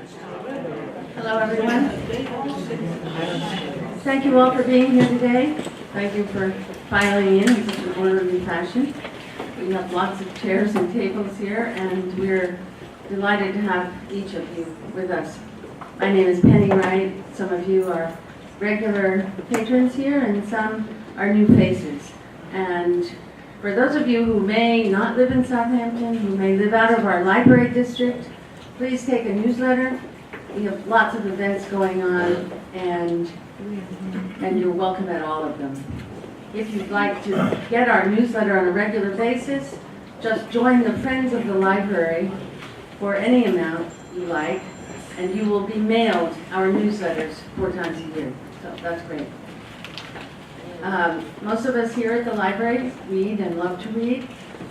Hello, everyone. Thank you all for being here today. Thank you for filing in such an orderly fashion. We have lots of chairs and tables here, and we're delighted to have each of you with us. My name is Penny Wright. Some of you are regular patrons here, and some are new faces. And for those of you who may not live in Southampton, who may live out of our library district, please take a newsletter. We have lots of events going on, and you're welcome at all of them. If you'd like to get our newsletter on a regular basis, just join the Friends of the Library for any amount you like, and you will be mailed our newsletters 4 times a year. So that's great. Most of us here at the library read and love to read,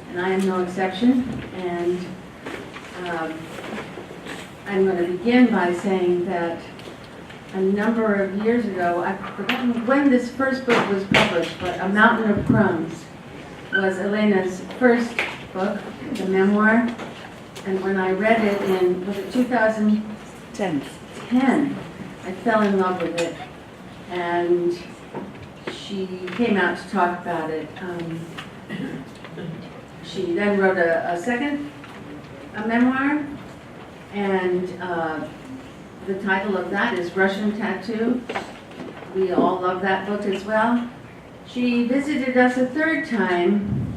and I am no exception. And I'm going to begin by saying that a number of years ago, I've forgotten when this first book was published, but A Mountain of Crumbs was Elena's first book, the memoir. And when I read it in, was it 2010? I fell in love with it. And she came out to talk about it. She then wrote a second memoir, and the title of that is Russian Tattoo. We all love that book as well. She visited us a third time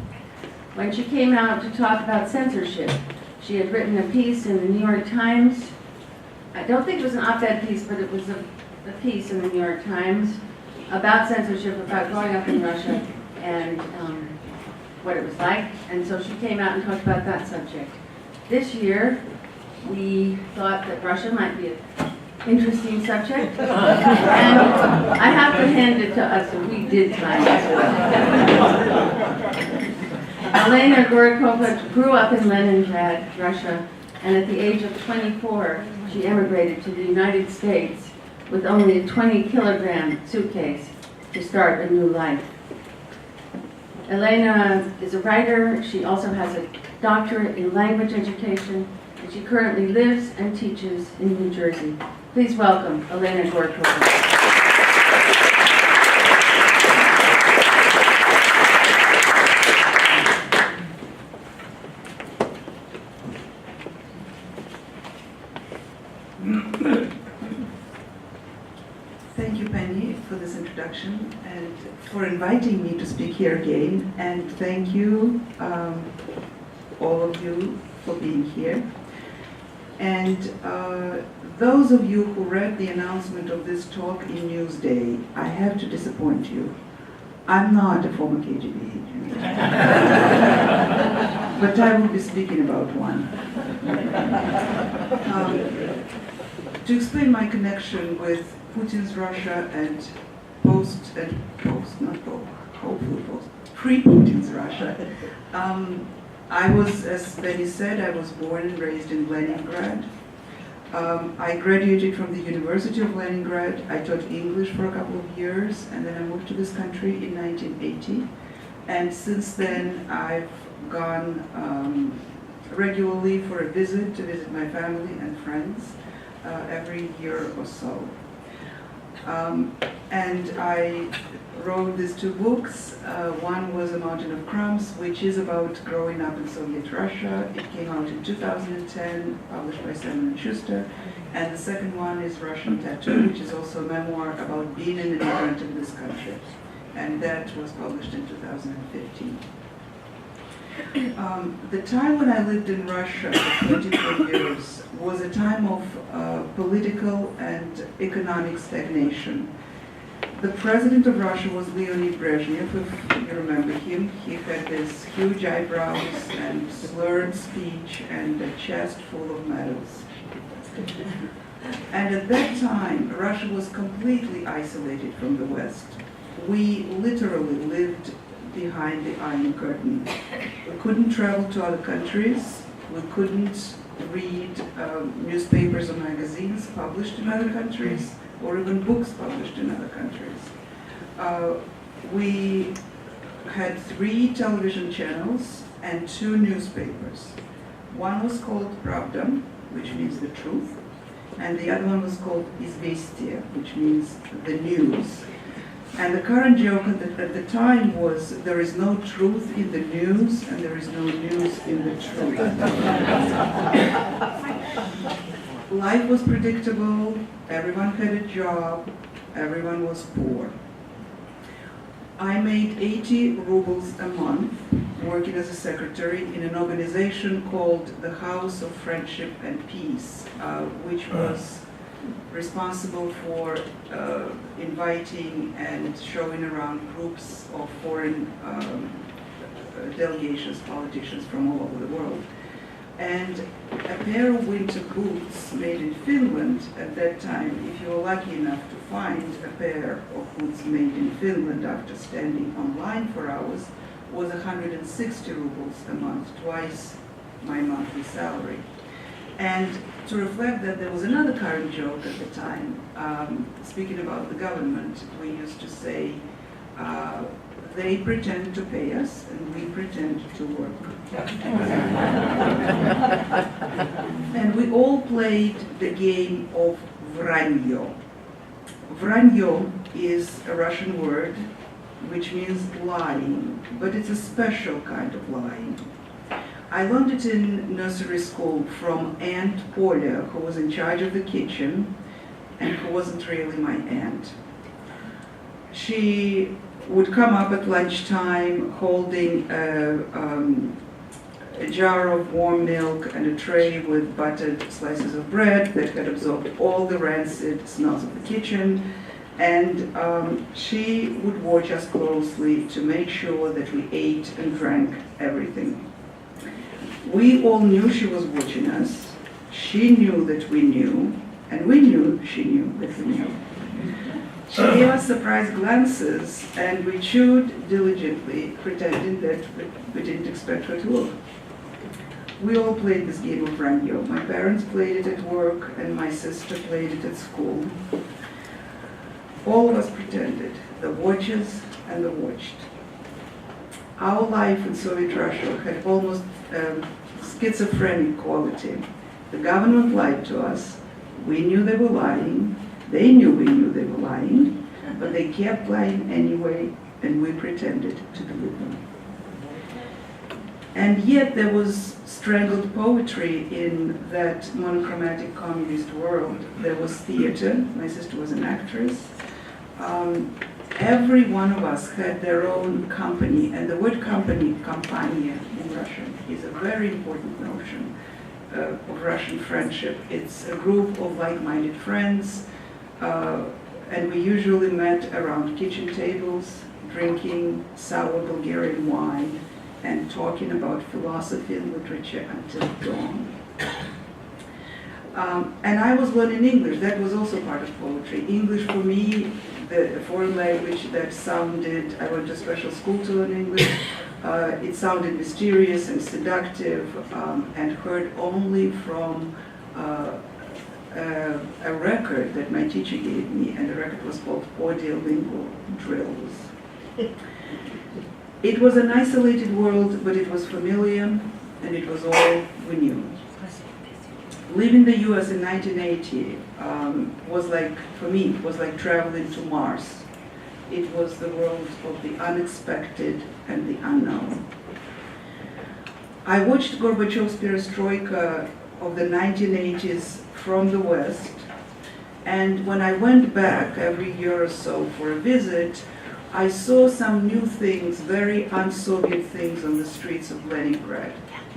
when she came out to talk about censorship. She had written a piece in the New York Times. I don't think it was an op-ed piece, but it was a piece in the New York Times about censorship, about growing up in Russia and what it was like. And so she came out and talked about that subject. This year, we thought that Russia might be an interesting subject. And I have to hand it to us, and we did time as well. Elena Gorokhova grew up in Leningrad, Russia, and at the age of 24, she emigrated to the United States with only a 20-kilogram suitcase to start a new life. Elena is a writer. She also has a doctorate in language education, and she currently lives and teaches in New Jersey. Please welcome Elena Gorokhova. Thank you, Penny, for this introduction and for inviting me to speak here again. And thank you, all of you, for being here. And those of you who read the announcement of this talk in Newsday, I have to disappoint you. I'm not a former KGB agent. But I will be speaking about one. To explain my connection with Putin's Russia and pre-Putin's Russia. I was, as Betty said, I was born and raised in Leningrad. I graduated from the University of Leningrad. I taught English for a couple of years, and then I moved to this country in 1980. And since then, I've gone regularly for a visit, to visit my family and friends every year or so. And I wrote these 2 books. One was A Mountain of Crumbs, which is about growing up in Soviet Russia. It came out in 2010, published by Simon & Schuster. And the second one is Russian Tattoo, which is also a memoir about being an immigrant in this country. And that was published in 2015. The time when I lived in Russia for 24 years was a time of political and economic stagnation. The president of Russia was Leonid Brezhnev, if you remember him. He had these huge eyebrows and slurred speech and a chest full of medals. And at that time, Russia was completely isolated from the West. We literally lived behind the Iron Curtain. We couldn't travel to other countries. We couldn't read newspapers or magazines published in other countries, or even books published in other countries. We had 3 television channels and 2 newspapers. One was called Pravda, which means the truth, and the other one was called Izvestia, which means the news. And the current joke at the time was, there is no truth in the news, and there is no news in the truth. Life was predictable, everyone had a job, everyone was poor. I made 80 rubles a month working as a secretary in an organization called the House of Friendship and Peace, which was responsible for inviting and showing around groups of foreign delegations, politicians from all over the world. And a pair of winter boots made in Finland at that time, if you were lucky enough to find a pair of boots made in Finland after standing online for hours, was 160 rubles a month, twice my monthly salary. And to reflect that, there was another current joke at the time. Speaking about the government, we used to say, they pretend to pay us and we pretend to work. And we all played the game of vranyo. Vranyo is a Russian word which means lying, but it's a special kind of lying. I learned it in nursery school from Aunt Polya, who was in charge of the kitchen and who wasn't really my aunt. She would come up at lunchtime holding a jar of warm milk and a tray with buttered slices of bread that had absorbed all the rancid smells of the kitchen. And she would watch us closely to make sure that we ate and drank everything. We all knew she was watching us. She knew that we knew, and we knew she knew that we knew. She gave us surprised glances, and we chewed diligently, pretending that we didn't expect her to look. We all played this game of Vranyo. My parents played it at work, and my sister played it at school. All of us pretended, the watchers and the watched. Our life in Soviet Russia had almost schizophrenic quality. The government lied to us. We knew they were lying. They knew we knew they were lying, but they kept lying anyway, and we pretended to believe them. And yet there was strangled poetry in that monochromatic communist world. There was theater. My sister was an actress. Every one of us had their own company, and the word company, kompania in Russian, is a very important notion of Russian friendship. It's a group of like-minded friends, and we usually met around kitchen tables, drinking sour Bulgarian wine, and talking about philosophy and literature until dawn. And I was learning English. That was also part of poetry. English for me, the foreign language that sounded, I went to special school to learn English. It sounded mysterious and seductive, and heard only from a record that my teacher gave me, and the record was called Audiolingual Drills. It was an isolated world, but it was familiar, and it was all we knew. Leaving the US in 1980 was like, for me, was like traveling to Mars. It was the world of the unexpected and the unknown. I watched Gorbachev's perestroika of the 1980s from the West, and when I went back every year or so for a visit, I saw some new things, very un-Soviet things on the streets of Leningrad.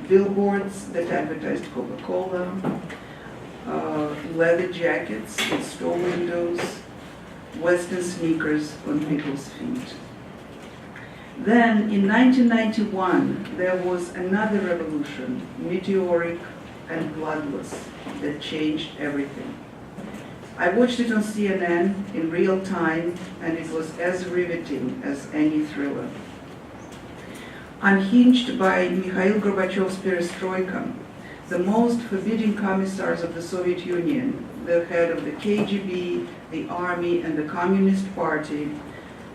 Billboards that advertised Coca-Cola, leather jackets in store windows, Western sneakers on people's feet. Then, in 1991, there was another revolution, meteoric and bloodless, that changed everything. I watched it on CNN in real time, and it was as riveting as any thriller. Unhinged by Mikhail Gorbachev's perestroika, the most forbidding commissars of the Soviet Union, the head of the KGB, the army, and the Communist Party,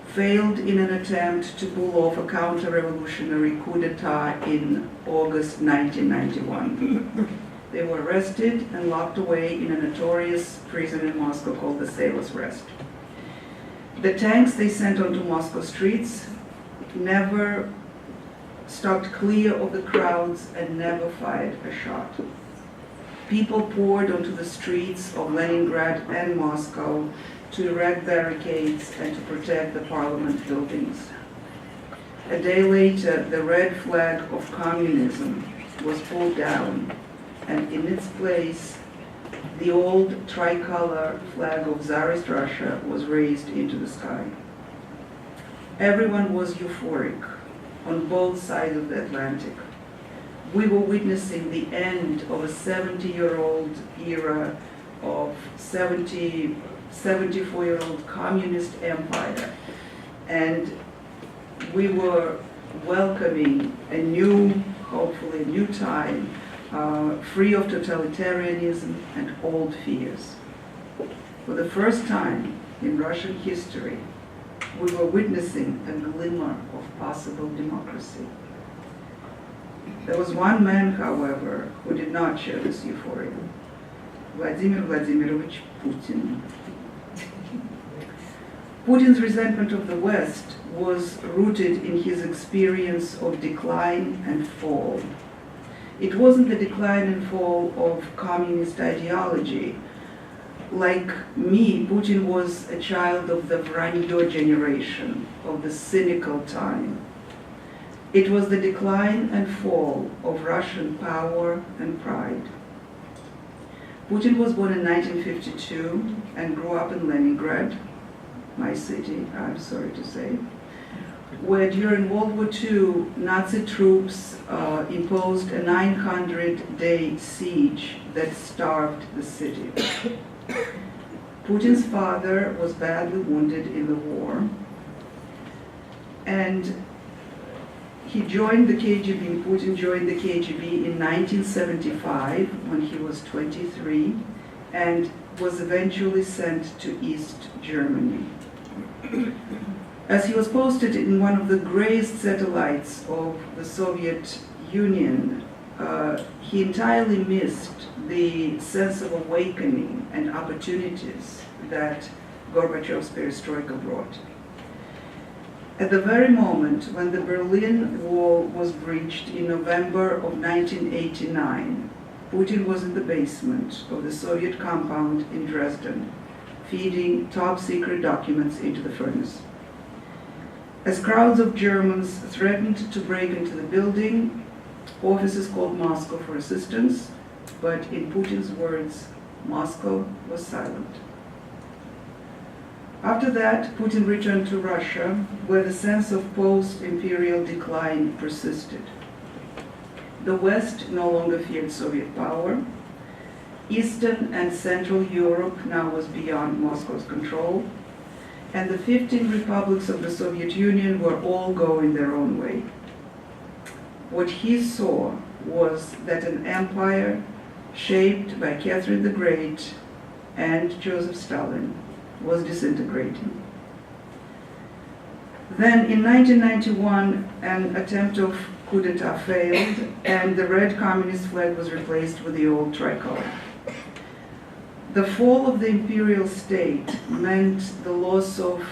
failed in an attempt to pull off a counter-revolutionary coup d'etat in August 1991. They were arrested and locked away in a notorious prison in Moscow called the Sailor's Rest. The tanks they sent onto Moscow streets never stopped clear of the crowds and never fired a shot. People poured onto the streets of Leningrad and Moscow to erect barricades and to protect the parliament buildings. A day later, the red flag of communism was pulled down, and in its place, the old tricolor flag of Tsarist Russia was raised into the sky. Everyone was euphoric on both sides of the Atlantic. We were witnessing the end of a 70-year-old era of 74-year-old communist empire, and we were welcoming a new, hopefully a new time, free of totalitarianism and old fears. For the first time in Russian history, we were witnessing a glimmer of possible democracy. There was one man, however, who did not share this euphoria: Vladimir Vladimirovich Putin. Putin's resentment of the West was rooted in his experience of decline and fall. It wasn't the decline and fall of communist ideology. Like me, Putin was a child of the Vranье generation, of the cynical time. It was the decline and fall of Russian power and pride. Putin was born in 1952 and grew up in Leningrad, my city, I'm sorry to say, where during World War II, Nazi troops imposed a 900-day siege that starved the city. Putin's father was badly wounded in the war, and Putin joined the KGB in 1975 when he was 23 and was eventually sent to East Germany. As he was posted in one of the grayest satellites of the Soviet Union, he entirely missed the sense of awakening and opportunities that Gorbachev's perestroika brought. At the very moment when the Berlin Wall was breached in November of 1989, Putin was in the basement of the Soviet compound in Dresden, feeding top-secret documents into the furnace. As crowds of Germans threatened to break into the building, officers called Moscow for assistance, but in Putin's words, Moscow was silent. After that, Putin returned to Russia, where the sense of post-imperial decline persisted. The West no longer feared Soviet power. Eastern and Central Europe now was beyond Moscow's control, and the 15 republics of the Soviet Union were all going their own way. What he saw was that an empire shaped by Catherine the Great and Joseph Stalin was disintegrating. Then in 1991, an attempt of coup d'etat failed, and the red communist flag was replaced with the old tricolor. The fall of the imperial state meant the loss of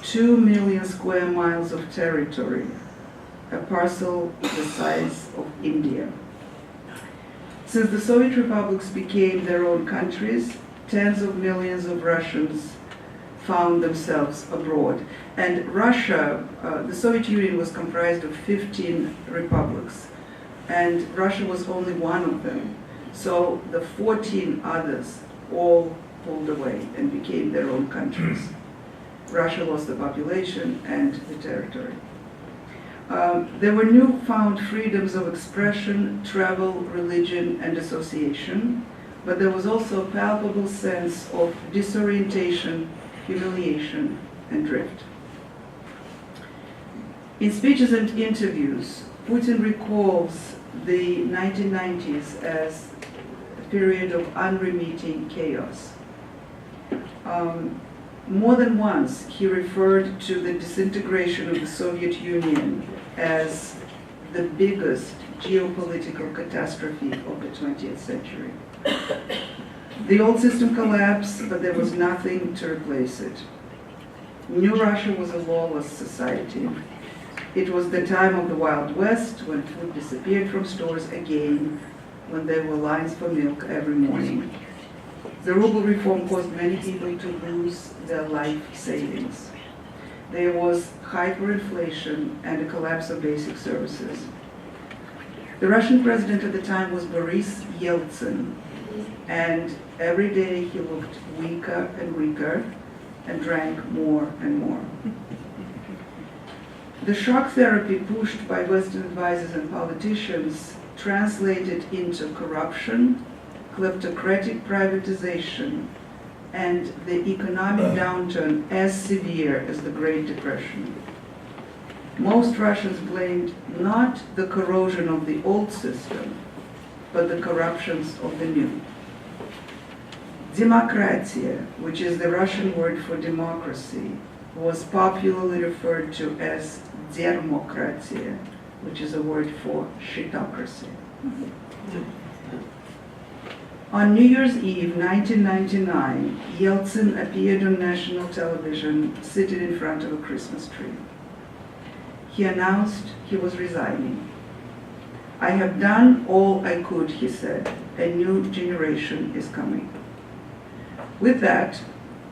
2 million square miles of territory, a parcel the size of India. Since the Soviet republics became their own countries, tens of millions of Russians found themselves abroad. And Russia, the Soviet Union was comprised of 15 republics, and Russia was only one of them. So the 14 others all pulled away and became their own countries. Russia lost the population and the territory. There were newfound freedoms of expression, travel, religion, and association, but there was also a palpable sense of disorientation, humiliation, and drift. In speeches and interviews, Putin recalls the 1990s as a period of unremitting chaos. More than once, he referred to the disintegration of the Soviet Union as the biggest geopolitical catastrophe of the 20th century. The old system collapsed, but there was nothing to replace it. New Russia was a lawless society. It was the time of the Wild West, when food disappeared from stores again, when there were lines for milk every morning. The ruble reform caused many people to lose their life savings. There was hyperinflation and a collapse of basic services. The Russian president at the time was Boris Yeltsin, and every day he looked weaker and weaker and drank more and more. The shock therapy pushed by Western advisors and politicians translated into corruption, kleptocratic privatization, and the economic downturn as severe as the Great Depression. Most Russians blamed not the corrosion of the old system, but the corruptions of the new. Demokratia, which is the Russian word for democracy, was popularly referred to as dermokratia, which is a word for shitocracy. On New Year's Eve 1999, Yeltsin appeared on national television seated in front of a Christmas tree. He announced he was resigning. "I have done all I could," he said. "A new generation is coming." With that,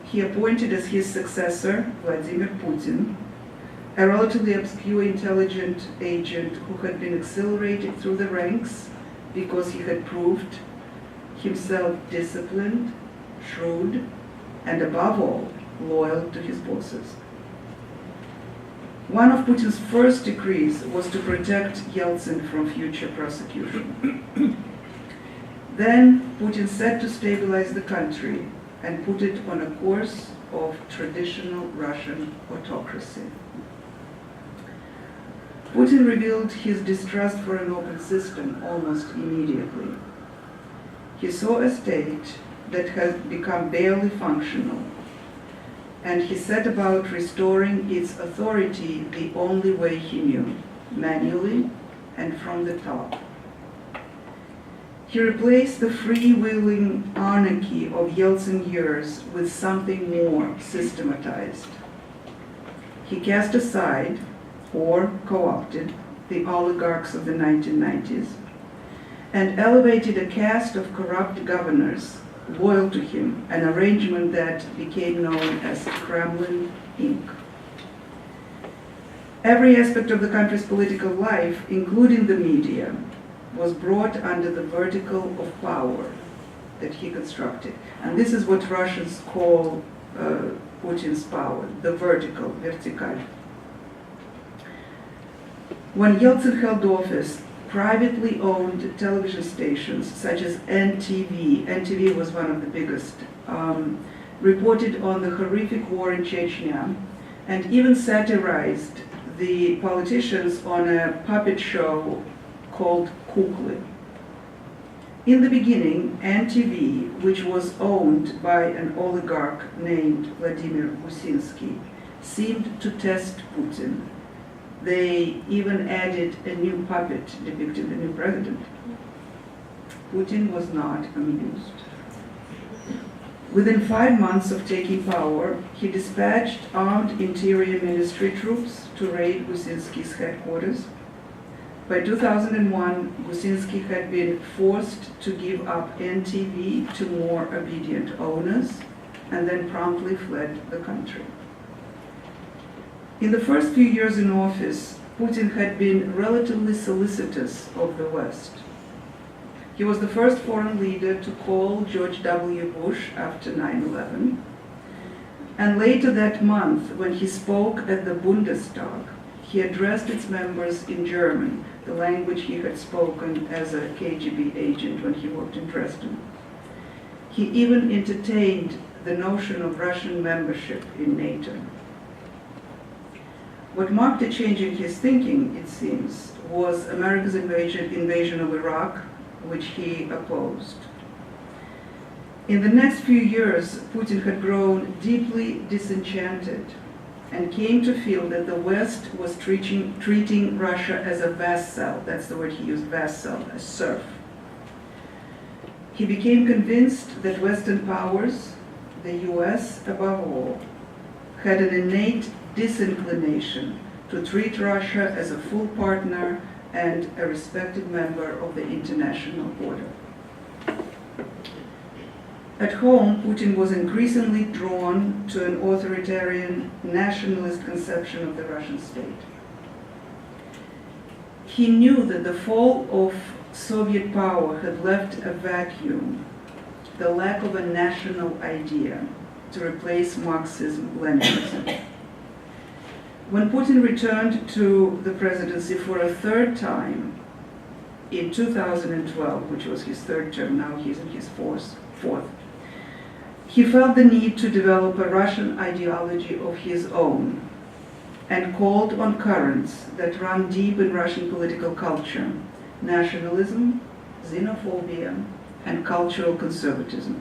he appointed as his successor Vladimir Putin, a relatively obscure intelligence agent who had been accelerated through the ranks because he had proved himself disciplined, shrewd, and above all, loyal to his bosses. One of Putin's first decrees was to protect Yeltsin from future prosecution. Then Putin set to stabilize the country and put it on a course of traditional Russian autocracy. Putin revealed his distrust for an open system almost immediately. He saw a state that had become barely functional, and he set about restoring its authority the only way he knew, manually and from the top. He replaced the freewheeling anarchy of Yeltsin years with something more systematized. He cast aside, or co-opted, the oligarchs of the 1990s, and elevated a caste of corrupt governors loyal to him, an arrangement that became known as Kremlin Inc. Every aspect of the country's political life, including the media, was brought under the vertical of power that he constructed. And this is what Russians call Putin's power, the vertical, vertical. When Yeltsin held office, privately owned television stations such as NTV was one of the biggest, reported on the horrific war in Chechnya and even satirized the politicians on a puppet show called Kukly. In the beginning, NTV, which was owned by an oligarch named Vladimir Gusinsky, seemed to test Putin. They even added a new puppet depicting the new president. Putin was not amused. Within 5 months of taking power, he dispatched armed Interior Ministry troops to raid Gusinsky's headquarters. By 2001, Gusinsky had been forced to give up NTV to more obedient owners and then promptly fled the country. In the first few years in office, Putin had been relatively solicitous of the West. He was the first foreign leader to call George W. Bush after 9/11. And later that month, when he spoke at the Bundestag, he addressed its members in German, the language he had spoken as a KGB agent when he worked in Dresden. He even entertained the notion of Russian membership in NATO. What marked a change in his thinking, it seems, was America's invasion of Iraq, which he opposed. In the next few years, Putin had grown deeply disenchanted and came to feel that the West was treating Russia as a vassal. That's the word he used, vassal, a serf. He became convinced that Western powers, the US above all, had an innate disinclination to treat Russia as a full partner and a respected member of the international order. At home, Putin was increasingly drawn to an authoritarian nationalist conception of the Russian state. He knew that the fall of Soviet power had left a vacuum, the lack of a national idea to replace Marxism-Leninism. When Putin returned to the presidency for a third time in 2012, which was his third term, now he's in his fourth, he felt the need to develop a Russian ideology of his own and called on currents that run deep in Russian political culture: nationalism, xenophobia, and cultural conservatism.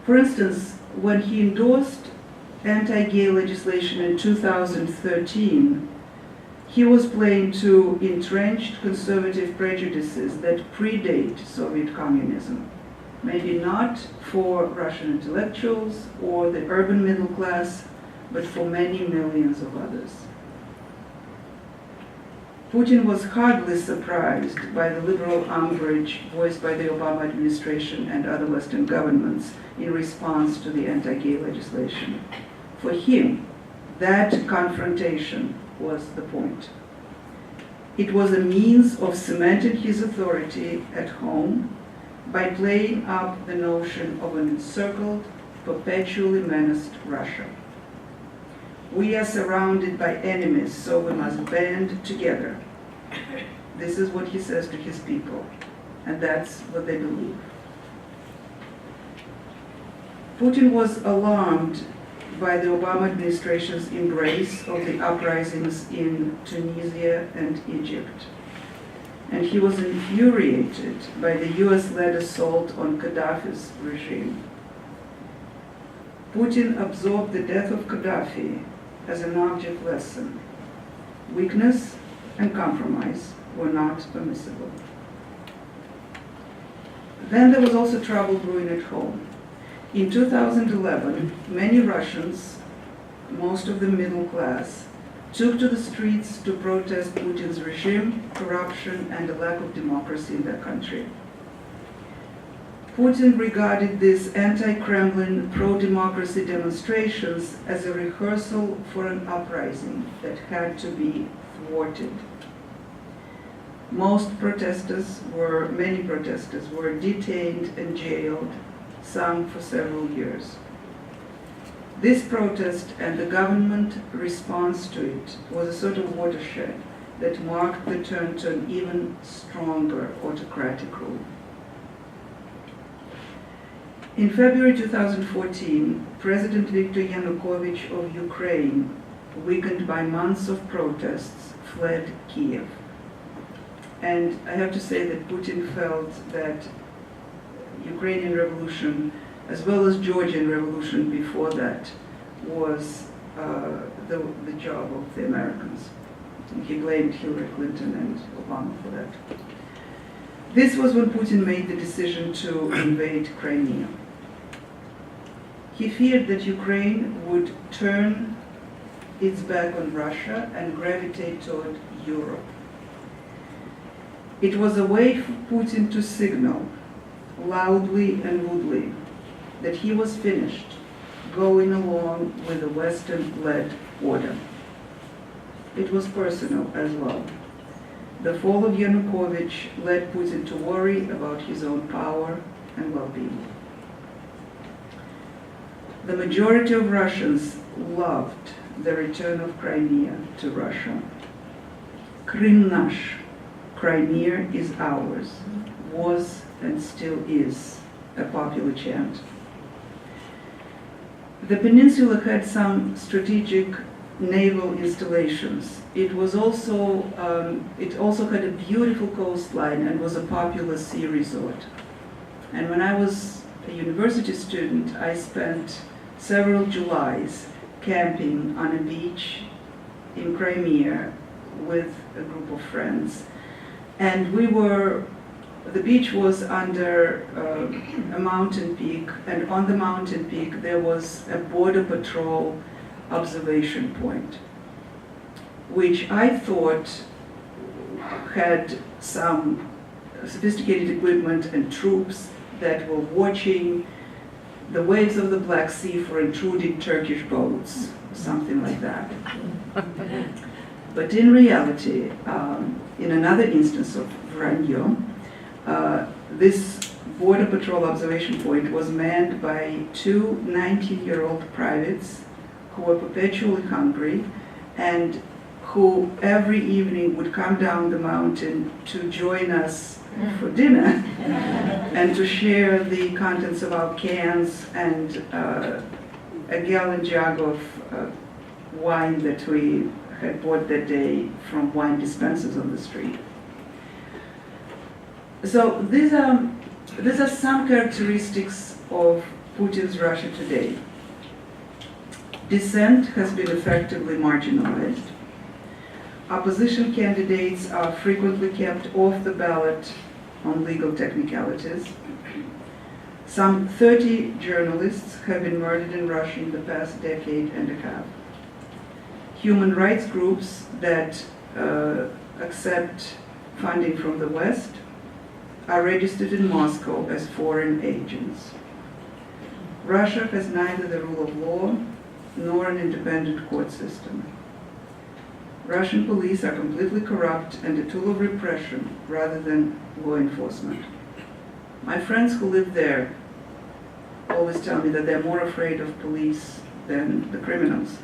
For instance, when he endorsed anti-gay legislation in 2013, he was playing to entrenched conservative prejudices that predate Soviet communism. Maybe not for Russian intellectuals or the urban middle class, but for many millions of others. Putin was hardly surprised by the liberal umbrage voiced by the Obama administration and other Western governments in response to the anti-gay legislation. For him, that confrontation was the point. It was a means of cementing his authority at home by playing up the notion of an encircled, perpetually menaced Russia. We are surrounded by enemies, so we must band together. This is what he says to his people, and that's what they believe. Putin was alarmed by the Obama administration's embrace of the uprisings in Tunisia and Egypt. And he was infuriated by the US-led assault on Gaddafi's regime. Putin absorbed the death of Gaddafi as an object lesson. Weakness and compromise were not permissible. Then there was also trouble brewing at home. In 2011, many Russians, most of them middle class, took to the streets to protest Putin's regime, corruption, and a lack of democracy in their country. Putin regarded these anti-Kremlin, pro-democracy demonstrations as a rehearsal for an uprising that had to be thwarted. Many protesters were detained and jailed, some for several years. This protest and the government response to it was a sort of watershed that marked the turn to an even stronger autocratic rule. In February 2014, President Viktor Yanukovych of Ukraine, weakened by months of protests, fled Kiev. And I have to say that Putin felt that Ukrainian revolution, as well as Georgian revolution before that, was the job of the Americans. He blamed Hillary Clinton and Obama for that. This was when Putin made the decision to invade Crimea. He feared that Ukraine would turn its back on Russia and gravitate toward Europe. It was a way for Putin to signal, loudly and rudely, that he was finished going along with the Western-led order. It was personal as well. The fall of Yanukovych led Putin to worry about his own power and well-being. The majority of Russians loved the return of Crimea to Russia. Krym nash, Crimea is ours, was and still is a popular chant. The peninsula had some strategic naval installations. It also had a beautiful coastline and was a popular sea resort. And when I was a university student, I spent several Julys camping on a beach in Crimea with a group of friends. And the beach was under a mountain peak, and on the mountain peak there was a border patrol observation point, which I thought had some sophisticated equipment and troops that were watching the waves of the Black Sea for intruding Turkish boats, something like that. But in reality, in another instance of Vranyo, this border patrol observation point was manned by two 19-year-old privates who were perpetually hungry and who every evening would come down the mountain to join us for dinner and to share the contents of our cans and a gallon jug of wine that we had bought that day from wine dispensers on the street. So these are some characteristics of Putin's Russia today. Dissent has been effectively marginalized. Opposition candidates are frequently kept off the ballot on legal technicalities. Some 30 journalists have been murdered in Russia in the past decade and a half. Human rights groups that accept funding from the West are registered in Moscow as foreign agents. Russia has neither the rule of law nor an independent court system. Russian police are completely corrupt and a tool of repression rather than law enforcement. My friends who live there always tell me that they're more afraid of police than the criminals.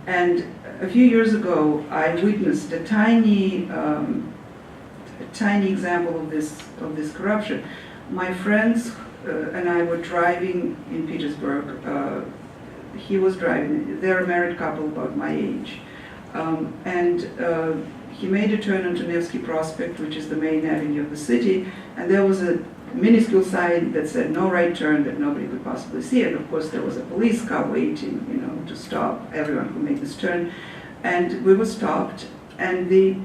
And a few years ago, I witnessed a tiny example of this corruption. My friends and I were driving in Petersburg. He was driving. They're a married couple about my age. He made a turn onto Nevsky Prospect, which is the main avenue of the city, and there was a minuscule sign that said no right turn that nobody could possibly see. And of course there was a police car waiting, to stop everyone who made this turn. And we were stopped, and the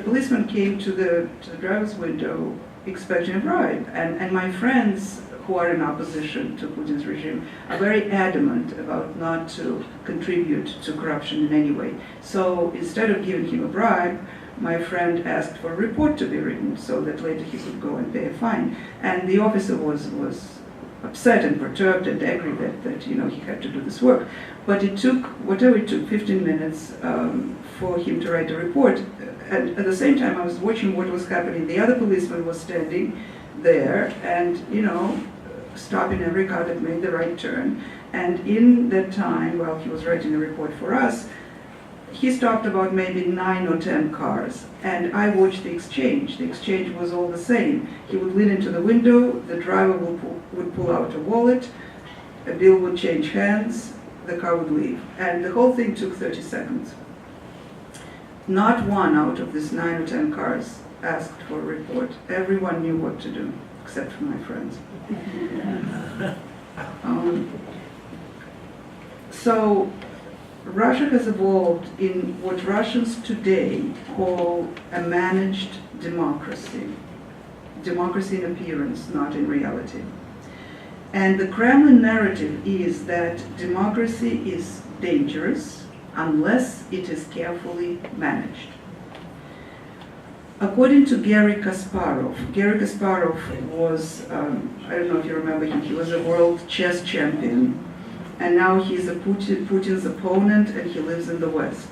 policeman came to the driver's window expecting a bribe. And my friends who are in opposition to Putin's regime are very adamant about not to contribute to corruption in any way. So instead of giving him a bribe, my friend asked for a report to be written so that later he could go and pay a fine. And the officer was upset and perturbed and angry that he had to do this work. But it took, 15 minutes for him to write a report. And at the same time I was watching what was happening. The other policeman was standing there and, stopping every car that made the right turn. And in that time, while he was writing a report for us, he stopped about maybe 9 or 10 cars, and I watched the exchange. The exchange was all the same. He would lean into the window, the driver would pull out a wallet, a bill would change hands, the car would leave. And the whole thing took 30 seconds. Not one out of these 9 or 10 cars asked for a report. Everyone knew what to do, except for my friends. So Russia has evolved in what Russians today call a managed democracy. Democracy in appearance, not in reality. And the Kremlin narrative is that democracy is dangerous unless it is carefully managed. According to Garry Kasparov was, I don't know if you remember him, he was a world chess champion. And now he's Putin's opponent, and he lives in the West.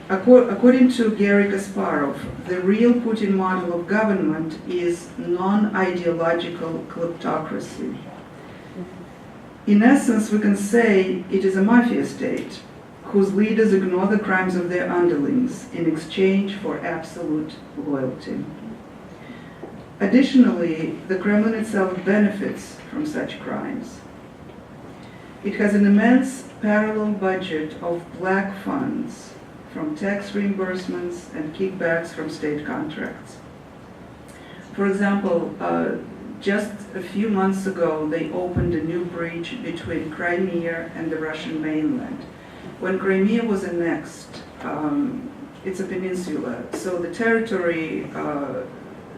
According to Garry Kasparov, the real Putin model of government is non-ideological kleptocracy. In essence, we can say it is a mafia state whose leaders ignore the crimes of their underlings in exchange for absolute loyalty. Additionally, the Kremlin itself benefits from such crimes. It has an immense parallel budget of black funds from tax reimbursements and kickbacks from state contracts. For example, just a few months ago, they opened a new bridge between Crimea and the Russian mainland. When Crimea was annexed, it's a peninsula, so the territory,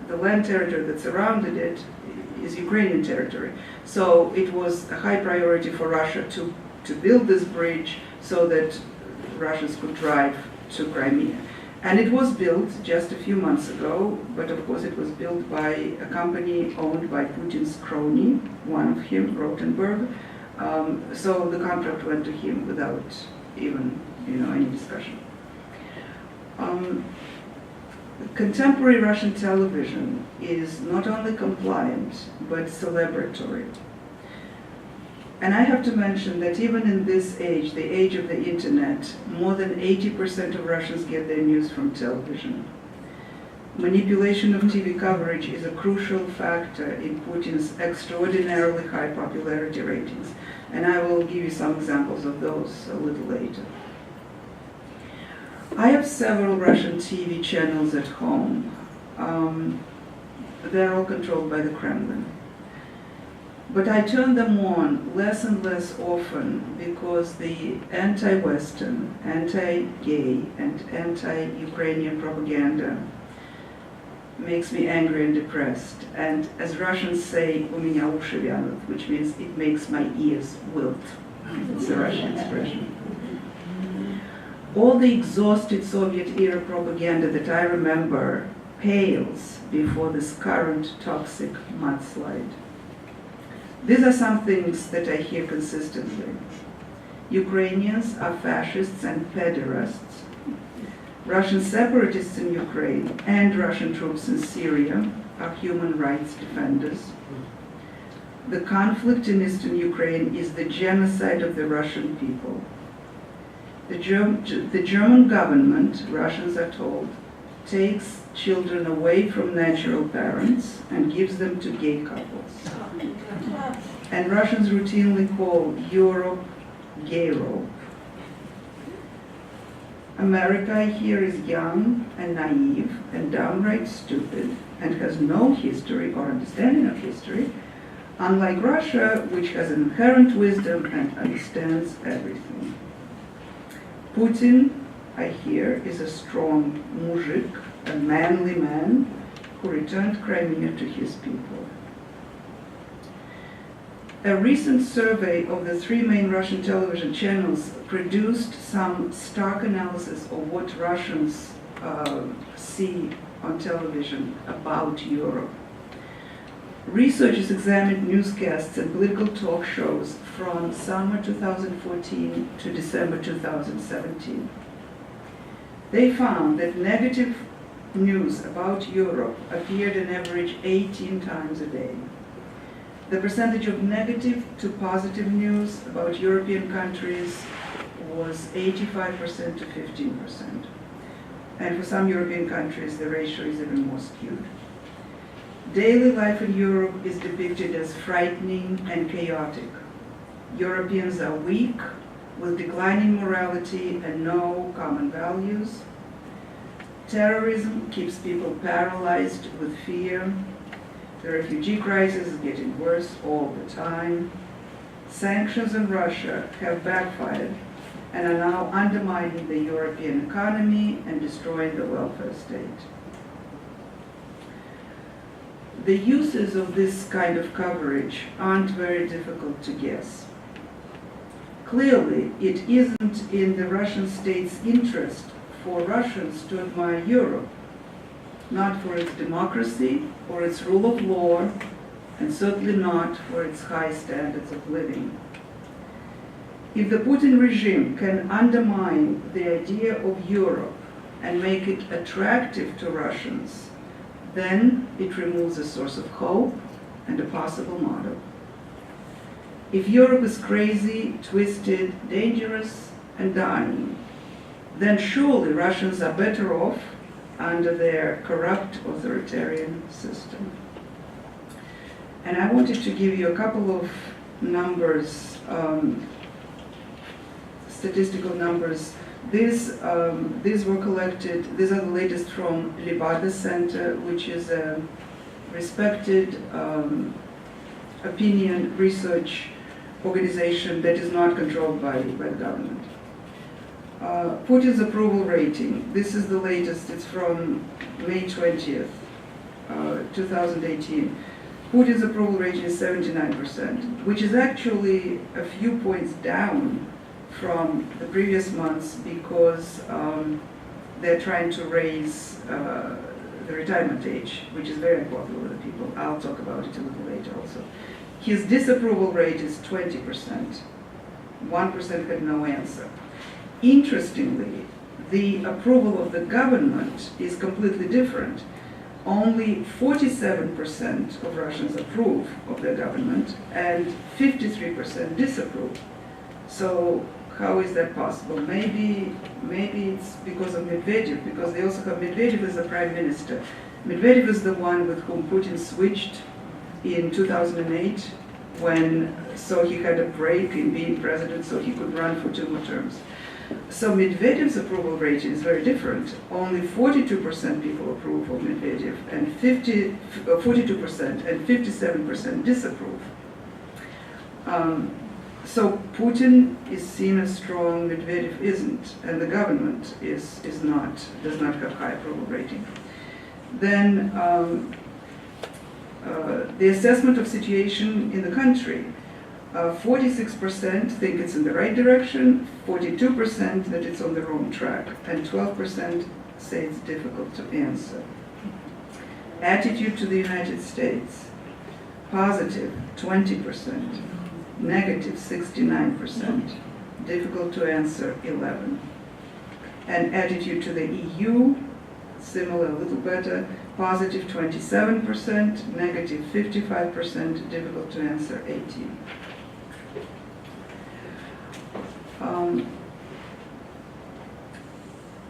the land territory that surrounded it is Ukrainian territory. So it was a high priority for Russia to build this bridge so that Russians could drive to Crimea. And it was built just a few months ago, but of course it was built by a company owned by Putin's crony, one of him, Rothenberg. So the contract went to him without even, any discussion. Contemporary Russian television is not only compliant, but celebratory. And I have to mention that even in this age, the age of the internet, more than 80% of Russians get their news from television. Manipulation of TV coverage is a crucial factor in Putin's extraordinarily high popularity ratings. And I will give you some examples of those a little later. I have several Russian TV channels at home. They're all controlled by the Kremlin. But I turn them on less and less often because the anti-Western, anti-gay, and anti-Ukrainian propaganda makes me angry and depressed. And as Russians say, "У меня уши вянут," which means it makes my ears wilt. It's a Russian expression. All the exhausted Soviet-era propaganda that I remember pales before this current toxic mudslide. These are some things that I hear consistently. Ukrainians are fascists and pederasts. Russian separatists in Ukraine and Russian troops in Syria are human rights defenders. The conflict in eastern Ukraine is the genocide of the Russian people. The German government, Russians are told, takes children away from natural parents and gives them to gay couples. And Russians routinely call Europe gayro. America, I hear, is young and naive and downright stupid and has no history or understanding of history, unlike Russia, which has inherent wisdom and understands everything. Putin, I hear, is a strong muzhik, a manly man who returned Crimea to his people. A recent survey of the 3 main Russian television channels produced some stark analysis of what Russians see on television about Europe. Researchers examined newscasts and political talk shows from summer 2014 to December 2017. They found that negative news about Europe appeared on average 18 times a day. The percentage of negative to positive news about European countries was 85% to 15%. And for some European countries, the ratio is even more skewed. Daily life in Europe is depicted as frightening and chaotic. Europeans are weak, with declining morality and no common values. Terrorism keeps people paralyzed with fear. The refugee crisis is getting worse all the time. Sanctions on Russia have backfired and are now undermining the European economy and destroying the welfare state. The uses of this kind of coverage aren't very difficult to guess. Clearly, it isn't in the Russian state's interest for Russians to admire Europe, not for its democracy or its rule of law, and certainly not for its high standards of living. If the Putin regime can undermine the idea of Europe and make it attractive to Russians, then it removes a source of hope and a possible model. If Europe is crazy, twisted, dangerous, and dying, then surely Russians are better off under their corrupt authoritarian system. And I wanted to give you a couple of numbers, statistical numbers. These were collected, these are the latest from Levada Center, which is a respected opinion research organization that is not controlled by the government. Putin's approval rating. This is the latest. It's from May 20th, 2018. Putin's approval rating is 79%, which is actually a few points down from the previous months because they're trying to raise the retirement age, which is very popular with the people. I'll talk about it a little later also. His disapproval rate is 20%. 1% had no answer. Interestingly, the approval of the government is completely different. Only 47% of Russians approve of their government and 53% disapprove. So how is that possible? Maybe it's because of Medvedev, because they also have Medvedev as a prime minister. Medvedev is the one with whom Putin switched in 2008 so he had a break in being president so he could run for 2 more terms. So Medvedev's approval rating is very different. Only 42% people approve of Medvedev and 42% and 57% disapprove. So Putin is seen as strong, Medvedev isn't, and the government does not have high approval rating. Then the assessment of situation in the country. 46% think it's in the right direction, 42% that it's on the wrong track, and 12% say it's difficult to answer. Attitude to the United States. Positive, 20%. Negative, 69%. Difficult to answer, 11%. And attitude to the EU, similar, a little better. Positive, 27%. Negative, 55%. Difficult to answer, 18%.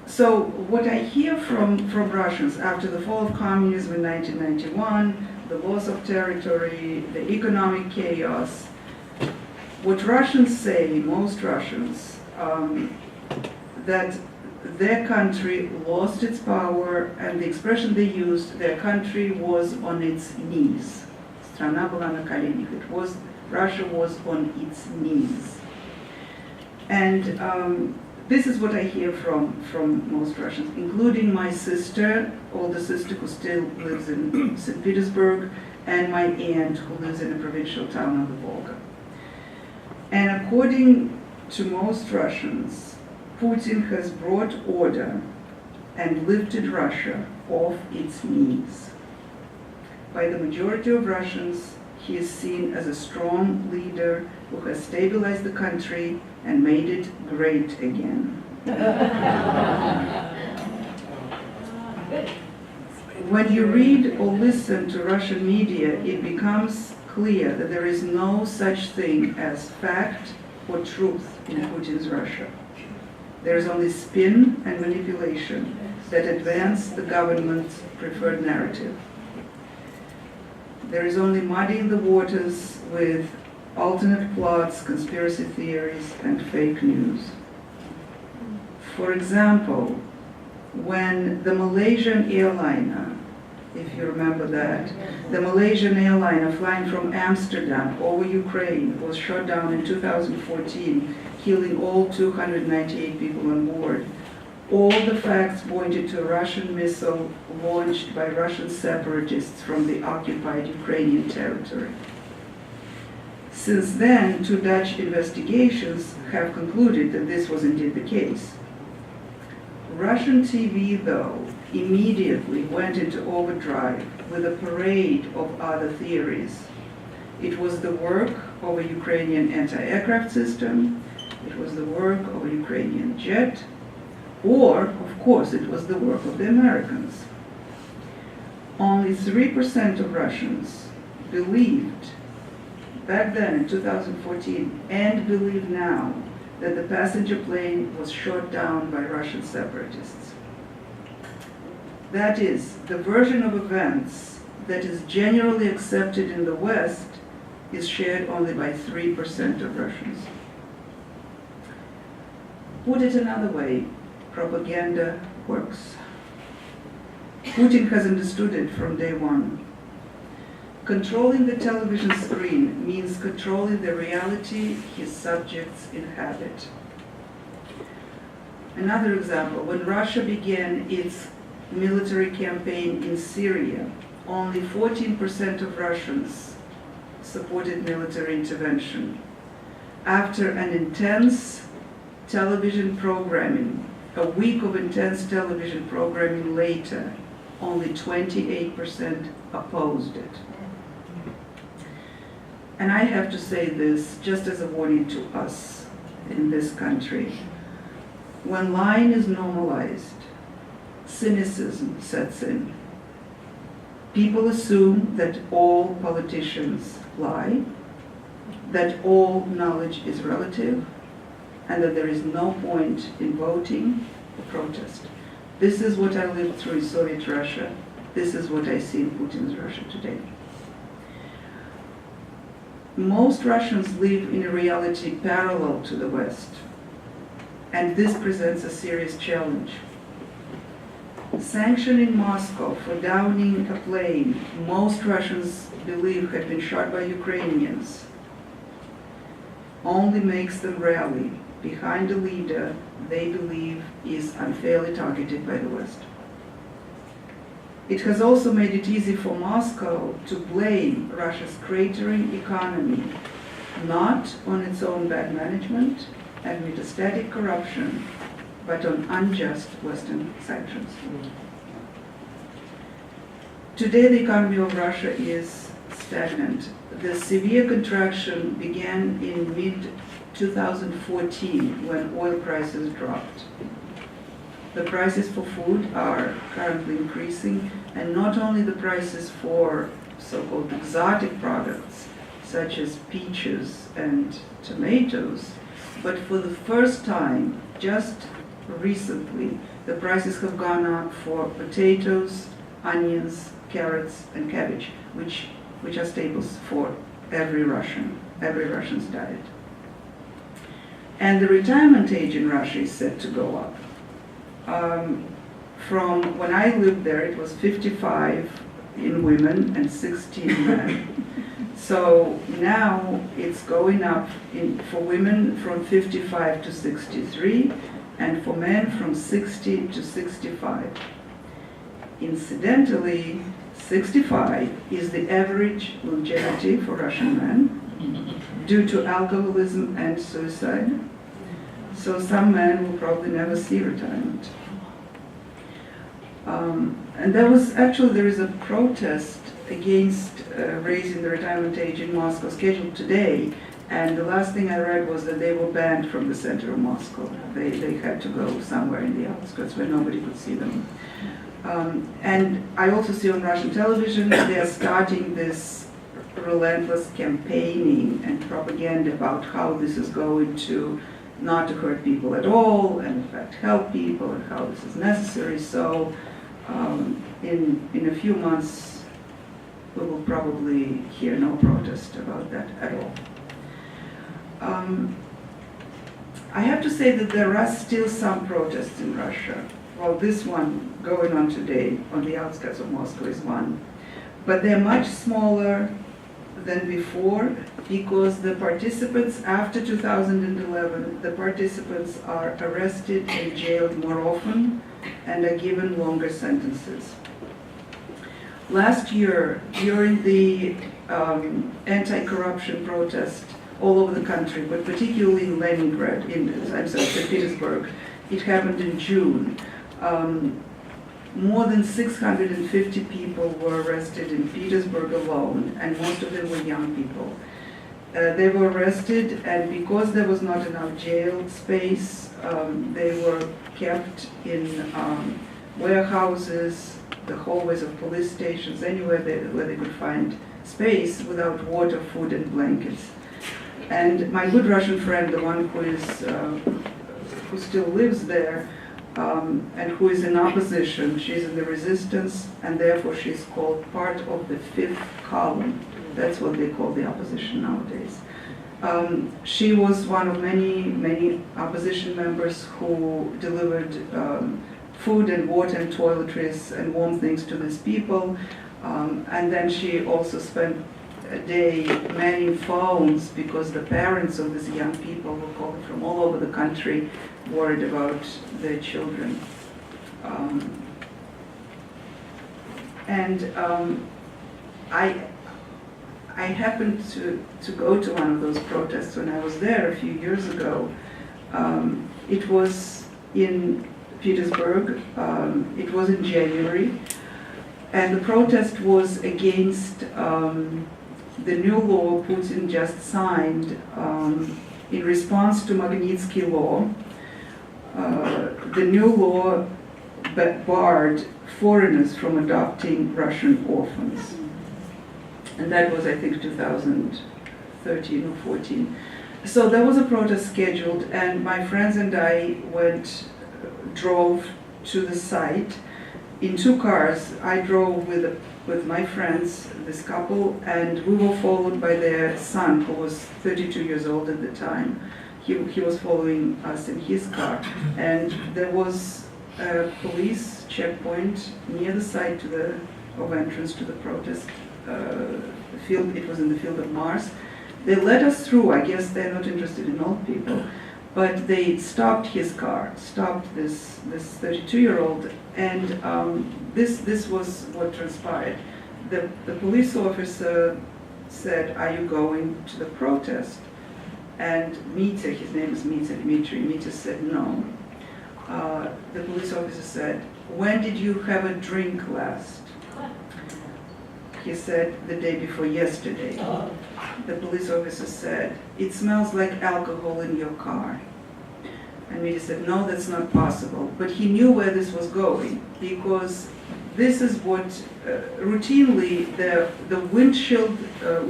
So what I hear from Russians after the fall of communism in 1991, the loss of territory, the economic chaos, what Russians say, most Russians, that their country lost its power, and the expression they used, their country was on its knees. Страна была на коленях. Russia was on its knees. And this is what I hear from most Russians, including my sister, older sister who still lives in St. Petersburg, and my aunt who lives in a provincial town on the Volga. And according to most Russians, Putin has brought order and lifted Russia off its knees. By the majority of Russians, he is seen as a strong leader who has stabilized the country and made it great again. When you read or listen to Russian media, it becomes clear that there is no such thing as fact or truth in Putin's Russia. There is only spin and manipulation that advance the government's preferred narrative. There is only muddying the waters with alternate plots, conspiracy theories, and fake news. For example, when the Malaysian airliner, if you remember that, the Malaysian airliner flying from Amsterdam over Ukraine was shot down in 2014, killing all 298 people on board. All the facts pointed to a Russian missile launched by Russian separatists from the occupied Ukrainian territory. Since then, 2 Dutch investigations have concluded that this was indeed the case. Russian TV, though, immediately went into overdrive with a parade of other theories. It was the work of a Ukrainian anti-aircraft system, it was the work of a Ukrainian jet, or, of course, it was the work of the Americans. Only 3% of Russians believed back then in 2014 and believe now that the passenger plane was shot down by Russian separatists. That is, the version of events that is generally accepted in the West is shared only by 3% of Russians. Put it another way, propaganda works. Putin has understood it from day one. Controlling the television screen means controlling the reality his subjects inhabit. Another example, when Russia began its military campaign in Syria, only 14% of Russians supported military intervention. After an intense television programming, a week of intense television programming later, only 28% opposed it. And I have to say this just as a warning to us in this country. When lying is normalized, cynicism sets in. People assume that all politicians lie, that all knowledge is relative, and that there is no point in voting or protest. This is what I lived through in Soviet Russia. This is what I see in Putin's Russia today. Most Russians live in a reality parallel to the West, and this presents a serious challenge. Sanctioning Moscow for downing a plane most Russians believe had been shot by Ukrainians only makes them rally behind a leader they believe is unfairly targeted by the West. It has also made it easy for Moscow to blame Russia's cratering economy not on its own bad management and metastatic corruption, but on unjust Western sanctions. Today, the economy of Russia is stagnant. The severe contraction began in mid-2014 when oil prices dropped. The prices for food are currently increasing, and not only the prices for so-called exotic products, such as peaches and tomatoes, but for the first time, just recently, the prices have gone up for potatoes, onions, carrots, and cabbage, which are staples for every Russian's diet. And the retirement age in Russia is set to go up. From when I lived there, it was 55 in women and 60 in men. So now it's going up for women from 55 to 63, and for men from 60 to 65. Incidentally, 65 is the average longevity for Russian men due to alcoholism and suicide. So some men will probably never see retirement. And there is a protest against raising the retirement age in Moscow scheduled today, and the last thing I read was that they were banned from the center of Moscow. They had to go somewhere in the outskirts where nobody could see them. And I also see on Russian television they are starting this relentless campaigning and propaganda about how this is going to not to hurt people at all, and in fact help people, and how this is necessary. So in a few months, we will probably hear no protest about that at all. I have to say that there are still some protests in Russia. Well, this one going on today on the outskirts of Moscow is one. But they're much smaller than before because the participants, after 2011, the participants are arrested and jailed more often and are given longer sentences. Last year, during the anti-corruption protest all over the country, but particularly in Leningrad, St. Petersburg, it happened in June. More than 650 people were arrested in Petersburg alone, and most of them were young people. They were arrested, and because there was not enough jail space, they were kept in warehouses, the hallways of police stations, anywhere where they could find space without water, food, and blankets. And my good Russian friend, the one who still lives there, and who is in opposition, she's in the resistance, and therefore she's called part of the fifth column. That's what they call the opposition nowadays. She was one of many opposition members who delivered food and water and toiletries and warm things to these people. And then she also spent a day manning phones because the parents of these young people were calling from all over the country, worried about their children. I happened to go to one of those protests when I was there a few years ago. It was in Petersburg. It was in January. And the protest was against the new law Putin just signed in response to Magnitsky law. The new law barred foreigners from adopting Russian orphans. And that was, I think, 2013 or 14. So there was a protest scheduled, and my friends and I drove to the site in 2 cars. I drove with my friends, this couple, and we were followed by their son, who was 32 years old at the time. He was following us in his car, and there was a police checkpoint near the site of entrance to the protest field. It was in the field of Mars. They let us through. I guess they're not interested in old people, but they stopped his car, stopped this 32-year-old, and this was what transpired. The police officer said, "Are you going to the protest?" And Mitya, his name is Mitya, Dmitry, Mitya said no. The police officer said, "When did you have a drink last?" He said, "The day before yesterday." The police officer said, "It smells like alcohol in your car." And Mitya said, "No, that's not possible." But he knew where this was going, because this is what routinely the windshield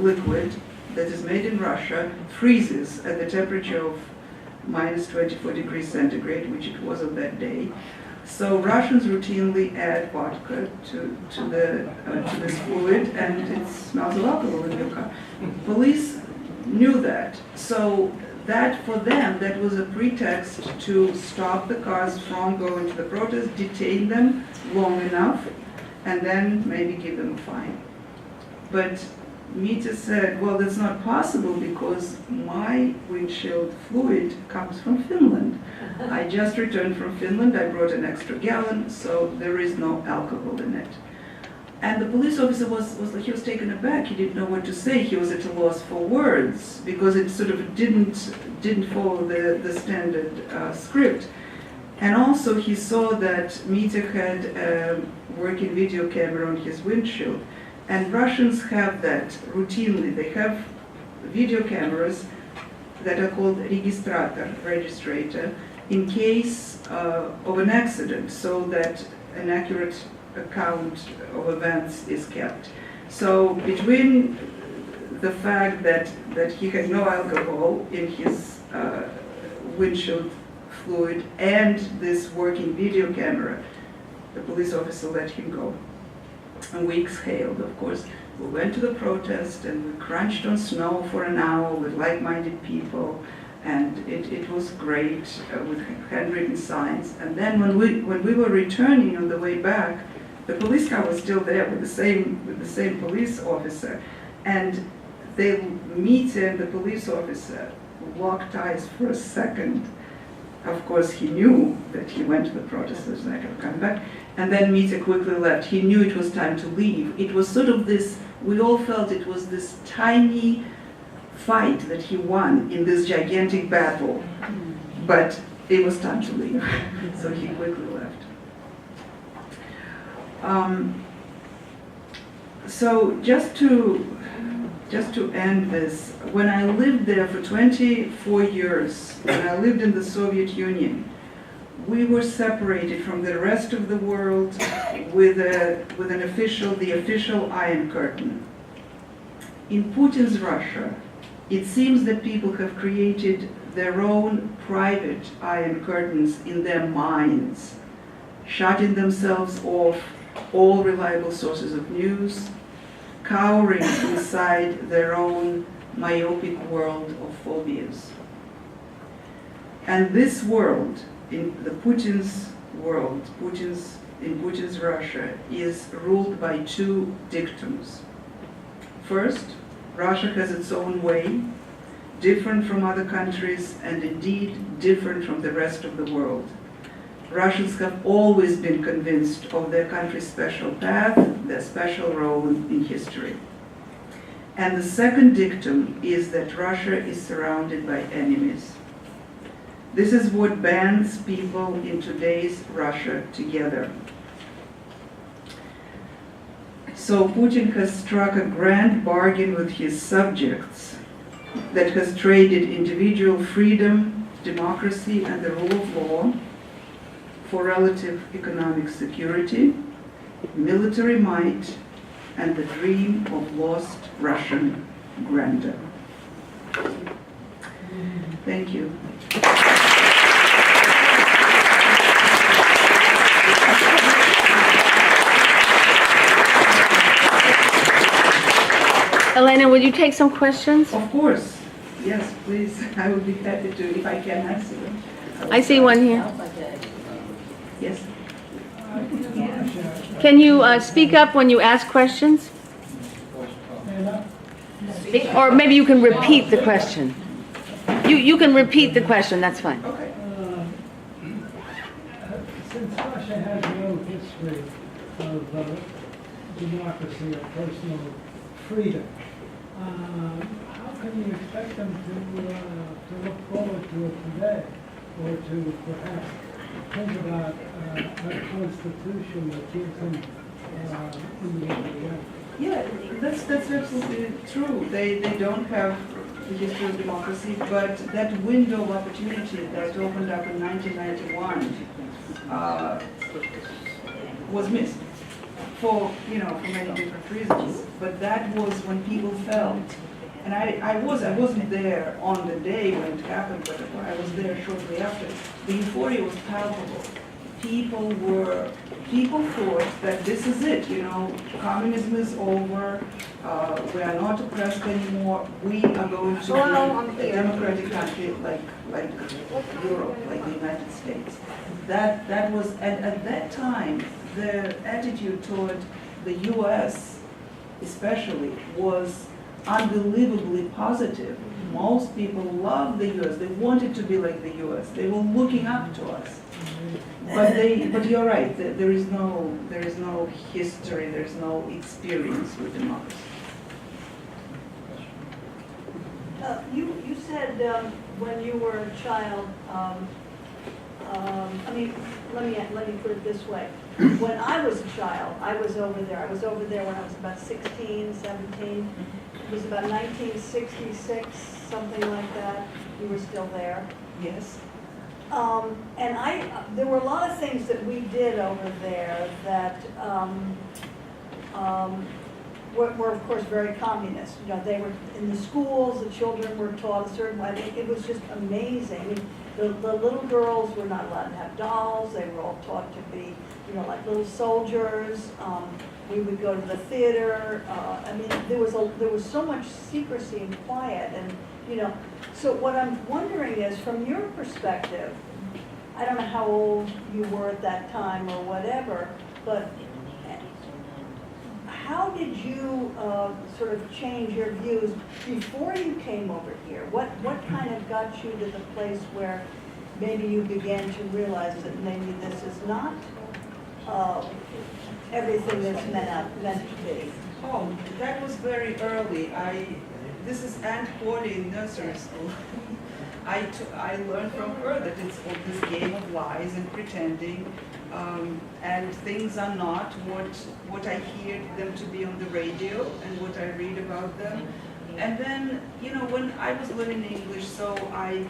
liquid that is made in Russia freezes at the temperature of minus 24 degrees centigrade, which it was on that day. So Russians routinely add vodka to this fluid, and it smells of alcohol in your car. Police knew that, so that for them that was a pretext to stop the cars from going to the protest, detain them long enough, and then maybe give them a fine. But Mitya said, "Well, that's not possible because my windshield fluid comes from Finland. I just returned from Finland, I brought an extra gallon, so there is no alcohol in it." And the police officer he was taken aback. He didn't know what to say. He was at a loss for words because it sort of didn't follow the standard script. And also he saw that Mitya had a working video camera on his windshield. And Russians have that routinely. They have video cameras that are called registrator, in case of an accident, so that an accurate account of events is kept. So between the fact that he had no alcohol in his windshield fluid and this working video camera, the police officer let him go. And we exhaled, of course. We went to the protest and we crunched on snow for an hour with like-minded people, and it was great with handwritten signs. And then when we were returning on the way back, the police car was still there with the same police officer, and they Mitya and the police officer locked eyes for a second. Of course, he knew that he went to the protest, so he's not going to come back. And then Mitya quickly left. He knew it was time to leave. It was sort of this, we all felt it was this tiny fight that he won in this gigantic battle. But it was time to leave. So he quickly left. So just to end this, when I lived there for 24 years, when I lived in the Soviet Union, we were separated from the rest of the world with the official Iron Curtain. In Putin's Russia, it seems that people have created their own private Iron Curtains in their minds, shutting themselves off all reliable sources of news, cowering inside their own myopic world of phobias. And this world, in the Putin's world, in Putin's Russia, is ruled by 2 dictums. First, Russia has its own way, different from other countries, and indeed different from the rest of the world. Russians have always been convinced of their country's special path, their special role in history. And the second dictum is that Russia is surrounded by enemies. This is what bands people in today's Russia together. So Putin has struck a grand bargain with his subjects that has traded individual freedom, democracy, and the rule of law for relative economic security, military might, and the dream of lost Russian grandeur. Thank you. Elena, will you take some questions? Of course. Yes, please. I would be happy to, if I can answer them. I see one here. Yes. Can you speak up when you ask questions? Or maybe you can repeat the question. You can repeat the question, that's fine. Okay. Since Russia has no history of democracy or personal freedom, how can you expect them to look forward to it today, or to perhaps think about a constitution that gives them individual rights? Yeah, that's absolutely true. They don't have the history of democracy, but that window of opportunity that opened up in 1991 was missed for many different reasons. But that was when people felt, and I wasn't there on the day when it happened, but I was there shortly after. The euphoria was palpable. People thought that this is it, communism is over, we are not oppressed anymore, we are going to be a democratic country like Europe, like the United States. That was, and at that time, the attitude toward the US especially was unbelievably positive. Most people loved the US, they wanted to be like the US, they were looking up to us. But you're right. There is no history. There is no experience with democracy. You said when you were a child. Let me put it this way. When I was a child, I was over there. I was over there when I was about 16, 17. It was about 1966, something like that. You were still there. Yes. And there were a lot of things that we did over there that were of course very communist. They were in the schools, the children were taught a certain way. It was just amazing. The little girls were not allowed to have dolls. They were all taught to be, like little soldiers. We would go to the theater. There was so much secrecy and quiet, and So what I'm wondering is, from your perspective, I don't know how old you were at that time or whatever, but how did you sort of change your views before you came over here? What kind of got you to the place where maybe you began to realize that maybe this is not everything that's meant to be? Oh, that was very early. This is Aunt Polly in nursery school. I learned from her that it's this game of lies and pretending, and things are not what I hear them to be on the radio and what I read about them. And then, when I was learning English, so I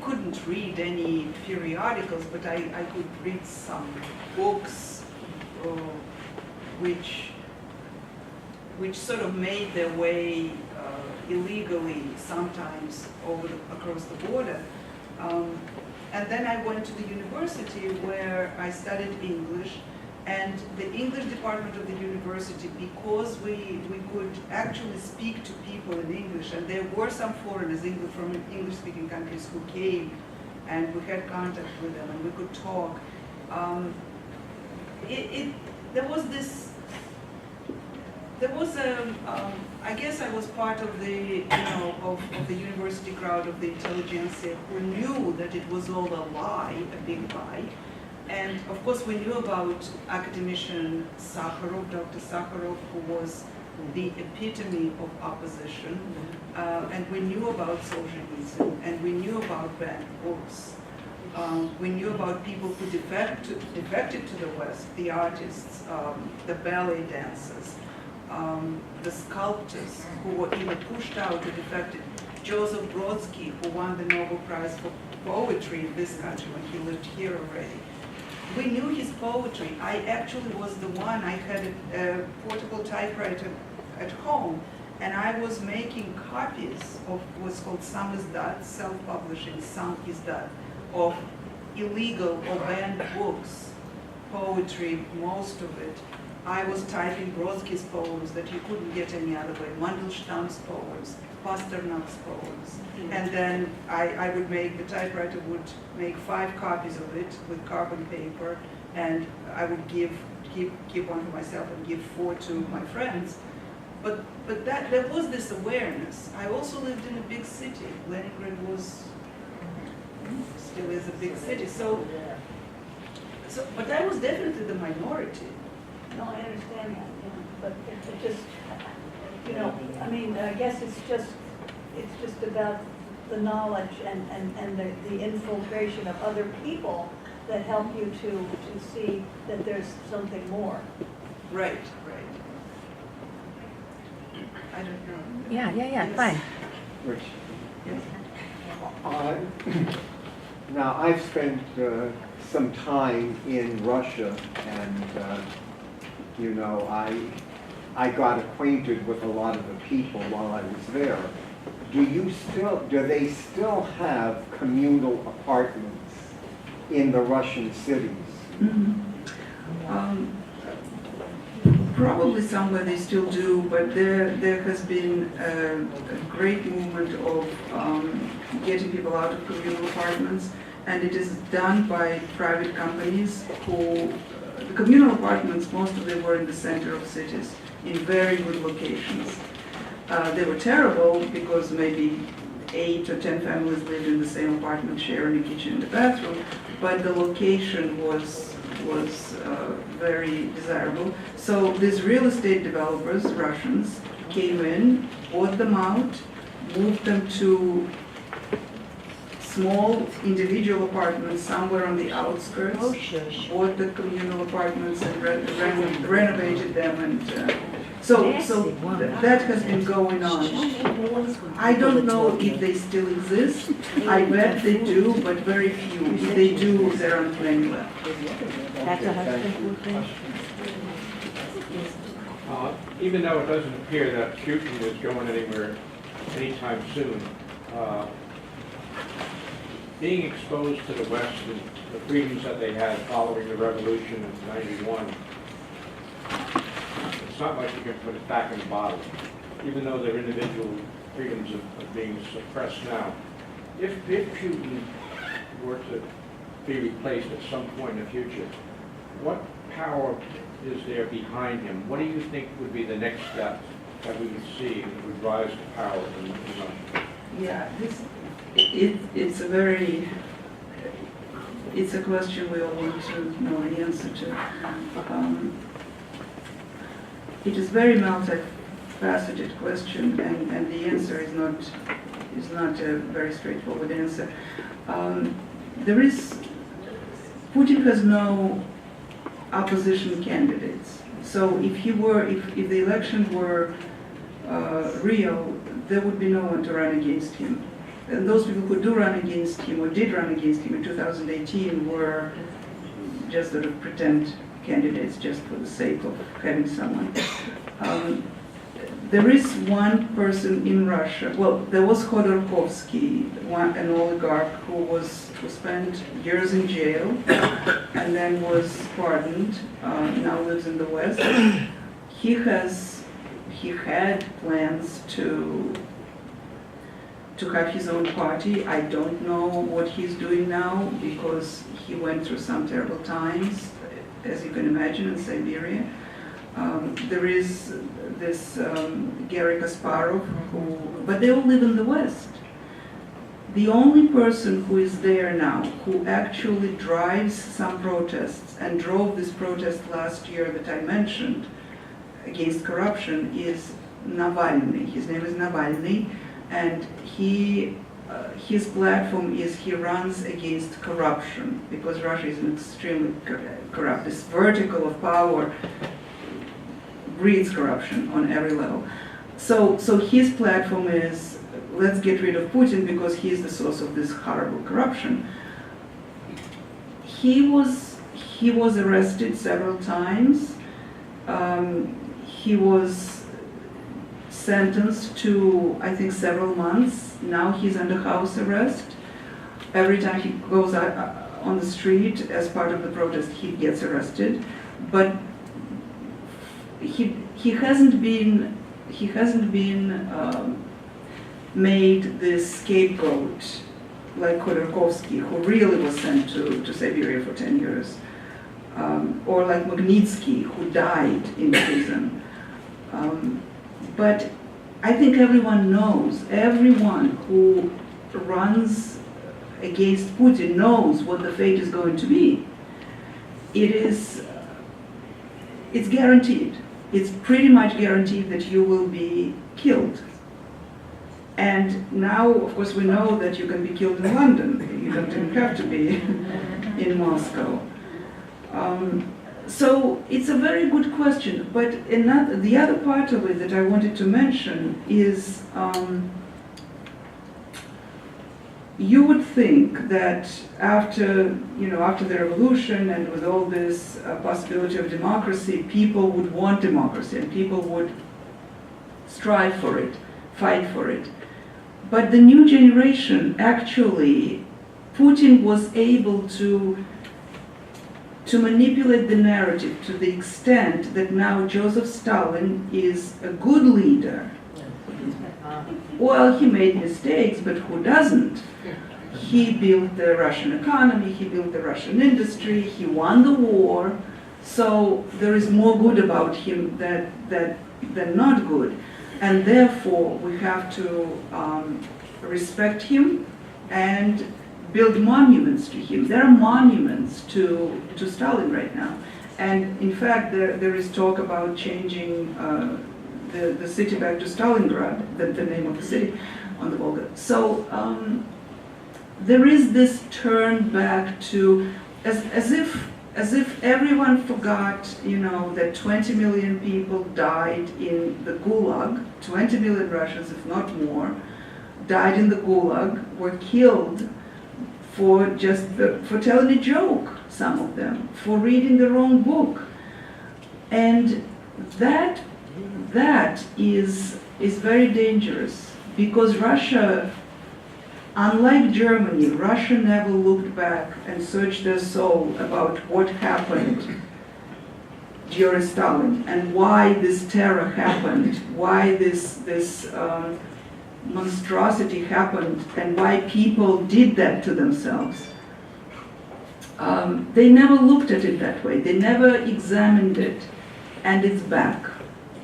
couldn't read any periodicals, but I could read some books, which sort of made their way illegally sometimes across the border. And then I went to the university where I studied English, and the English department of the university, because we could actually speak to people in English, and there were some foreigners from English-speaking countries who came, and we had contact with them, and we could talk. There was this There was I guess I was part of the, of the university crowd, of the intelligentsia, who knew that it was all a lie, a big lie. And of course we knew about academician Sakharov, Dr. Sakharov, who was the epitome of opposition. And we knew about Solzhenitsyn, and we knew about banned books. We knew about people who defected to the West, the artists, the ballet dancers, the sculptors who were either pushed out or defected. Joseph Brodsky, who won the Nobel Prize for poetry in this country when he lived here already. We knew his poetry. I actually was the one, I had a portable typewriter at home, and I was making copies of what's called samizdat, self-publishing, samizdat, of illegal or banned books, poetry, most of it. I was typing Brodsky's poems that you couldn't get any other way, Mandelstam's poems, Pasternak's poems. And then I would the typewriter would make 5 copies of it with carbon paper, and I would keep one for myself and give 4 to my friends. But there was this awareness. I also lived in a big city. Leningrad still is a big city. But I was definitely the minority. No, I understand that, but it just, I mean, I guess it's just about the knowledge and the infiltration of other people that help you to see that there's something more. Right. I don't know. Yeah, Yes. fine. Rich. Yes. Now, I've spent some time in Russia, and I got acquainted with a lot of the people while I was there. Do they still have communal apartments in the Russian cities? Probably somewhere they still do, but there has been a great movement of getting people out of communal apartments, and it is done by private companies who, the communal apartments, most of them were in the center of cities, in very good locations. They were terrible because maybe 8 or 10 families lived in the same apartment, sharing a kitchen and a bathroom, but the location was very desirable. So these real estate developers, Russians, came in, bought them out, moved them to small individual apartments somewhere on the outskirts, bought the communal apartments and renovated them, and so that has been going on. I don't know if they still exist. I bet they do, but very few. If they do, they're on plain left. That's a husband thing. Even though it doesn't appear that Putin is going anywhere anytime soon, being exposed to the West and the freedoms that they had following the revolution of '91, it's not like you can put it back in the bottle, even though their individual freedoms are being suppressed now. If Putin were to be replaced at some point in the future, what power is there behind him? What do you think would be the next step that we would see that would rise to power in Russia? Yeah, it's a question we all want to know the answer to. It is very multifaceted question, and the answer is not a very straightforward answer. Putin has no opposition candidates. So if the election were real, there would be no one to run against him. And those people who do run against him, or did run against him in 2018, were just sort of pretend candidates just for the sake of having someone. There is one person in Russia, well, there was Khodorkovsky, an oligarch who spent years in jail and then was pardoned, now lives in the West. He had plans to have his own party. I don't know what he's doing now because he went through some terrible times, as you can imagine, in Siberia. Gary Kasparov, but they all live in the West. The only person who is there now, who actually drives some protests and drove this protest last year that I mentioned against corruption, is Navalny. His name is Navalny, and his platform is he runs against corruption, because Russia is an extremely corrupt. This vertical of power breeds corruption on every level. So his platform is, let's get rid of Putin because he is the source of this horrible corruption. He was arrested several times. He was sentenced to, I think, several months. Now he's under house arrest. Every time he goes out on the street as part of the protest, he gets arrested. But he hasn't been made this scapegoat like Khodorkovsky, who really was sent to Siberia for 10 years, or like Magnitsky, who died in prison. But I think everyone knows, everyone who runs against Putin knows what the fate is going to be. It's guaranteed. It's pretty much guaranteed that you will be killed. And now, of course, we know that you can be killed in London. You don't even have to be in Moscow. So it's a very good question. But the other part of it that I wanted to mention is you would think that after the revolution and with all this possibility of democracy, people would want democracy and people would strive for it, fight for it. But the new generation, actually, Putin was able to manipulate the narrative to the extent that now Joseph Stalin is a good leader. Well, he made mistakes, but who doesn't? He built the Russian economy, he built the Russian industry, he won the war, so there is more good about him than not good. And therefore, we have to respect him and build monuments to him. There are monuments to Stalin right now. And in fact, there is talk about changing the city back to Stalingrad, the name of the city on the Volga. So there is this turn back to, as if everyone forgot, that 20 million people died in the Gulag, 20 million Russians, if not more, died in the Gulag, were killed for telling a joke, some of them, for reading the wrong book. And that is very dangerous, because Russia, unlike Germany, Russia never looked back and searched their soul about what happened during Stalin and why this terror happened, why this monstrosity happened, and why people did that to themselves. They never looked at it that way. They never examined it, and it's back.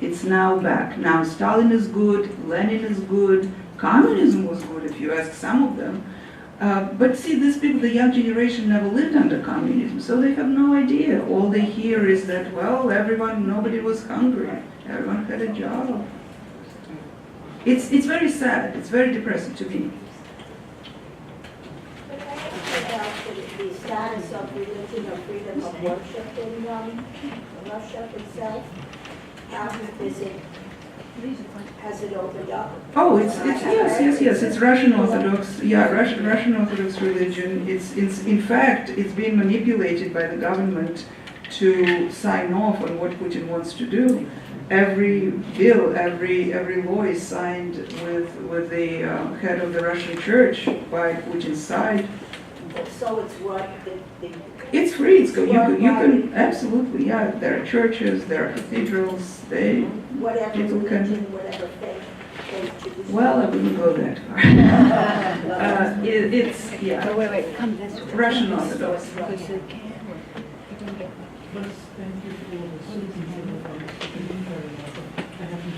It's now back. Now Stalin is good, Lenin is good, communism was good if you ask some of them. But see, these people, the young generation, never lived under communism, so they have no idea. All they hear is that, well, nobody was hungry, everyone had a job. It's very sad, it's very depressing to me. But I asked about the status of religion or freedom of worship in Russia itself. Has it opened up? Oh, yes. It's Russian Orthodox. Yeah, Russian Orthodox religion. In fact, it's being manipulated by the government to sign off on what Putin wants to do. Every bill, every law is signed with the head of the Russian church by Putin's side. So it's what it's free. You can absolutely, yeah. There are churches, there are cathedrals. Whatever People religion, can. whatever faith. Well, I wouldn't go that far. It's yeah. Oh, wait, come this way. Russian Orthodox. Plus, thank you for the citizenship of I happen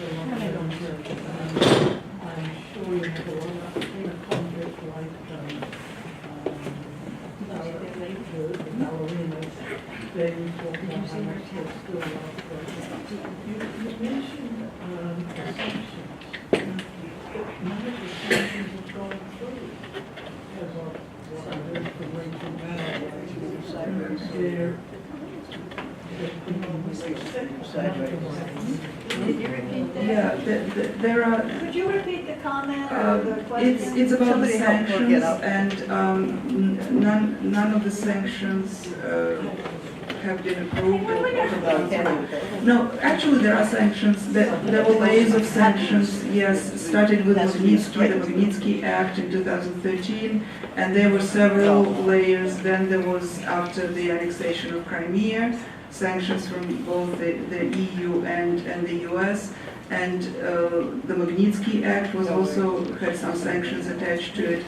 day we talk about how much they're still out there. You mentioned sanctions. None of the sanctions have gone through as of what I heard from Rachel Maddow. Yeah, there are, Could you repeat the comment or the question? it's about the Somebody help look sanctions, it up. and none of the sanctions have been approved. No, actually, there are sanctions. There were layers of sanctions, yes, started with Magnitsky, the Magnitsky Act in 2013, and there were several layers. Then there was, after the annexation of Crimea, sanctions from both the EU and the US. And the Magnitsky Act was also had some sanctions attached to it.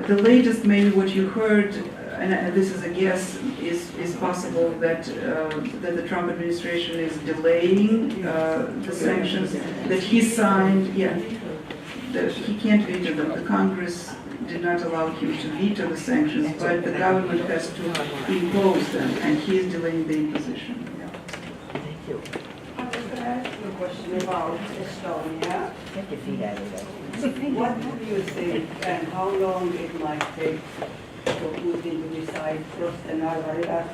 The latest, maybe what you heard, and this is a guess, is possible that the Trump administration is delaying the sanctions that he signed. Yeah, he can't veto them. The Congress did not allow him to veto the sanctions, but the government has to impose them, and he is delaying the imposition. Thank you. I'm going to ask you a question about Estonia. Take your feet out of there. What do you think and how long it might take for Putin to decide cross the Narva?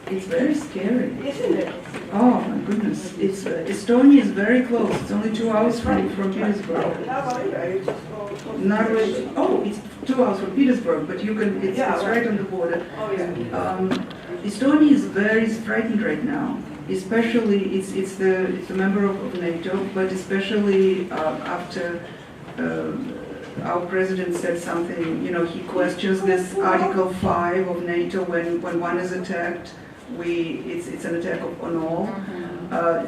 It's very scary. Isn't it? Oh my goodness! Estonia is very close. It's only 2 hours from Petersburg. Narva, you just go. Norway. Oh, it's 2 hours from Petersburg, but you can. It's right on the border. Oh, yeah. Estonia is very frightened right now. Especially, it's a member of NATO, but especially after our president said something. You know, he questions this Article 5 of NATO when one is attacked. It's an attack on all.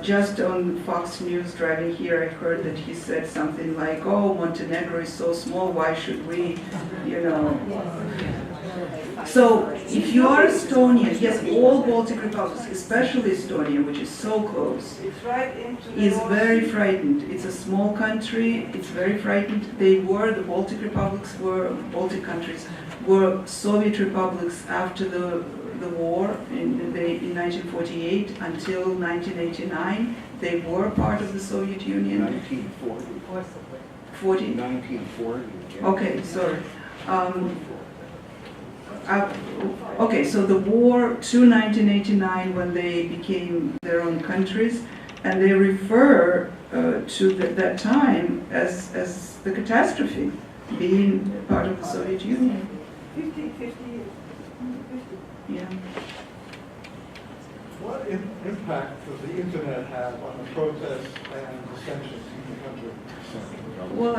Just on Fox News driving here, I heard that he said something like, "Oh, Montenegro is so small. Why should we, you know?" So if you are Estonian, yes, all Baltic republics, especially Estonia, which is so close, It's right into the is North very Sea. frightened. It's a small country. It's very frightened. The Baltic countries were Soviet republics after the war in 1948 until 1989. They were part of the Soviet Union. 1940. 40. 1940. Yeah. Okay, sorry. Okay, so the war to 1989 when they became their own countries, and they refer to that time as the catastrophe, being part of the Soviet Union. 50 years. Yeah. What impact does the internet have on the protests and the sanctions in the country? Well,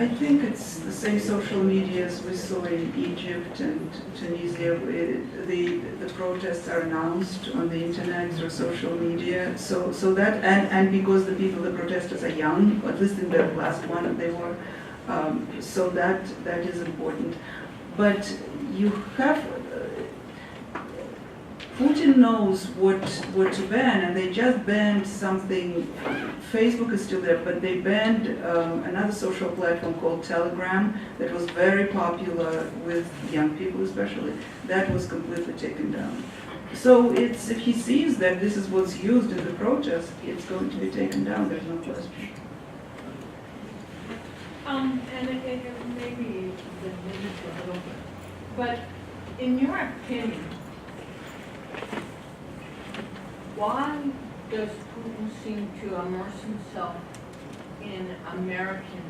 I think it's the same social media as we saw in Egypt and Tunisia. The protests are announced on the internet or social media. So that, and because the protesters are young, at least in the last one they were, so that is important. But you have, Putin knows what to ban, and they just banned something. Facebook is still there, but they banned another social platform called Telegram that was very popular with young people especially. That was completely taken down. So if he sees that this is what's used in the protest, it's going to be taken down, there's no question. And it maybe the minutes a little bit, but in your opinion, why does Putin seem to immerse himself in American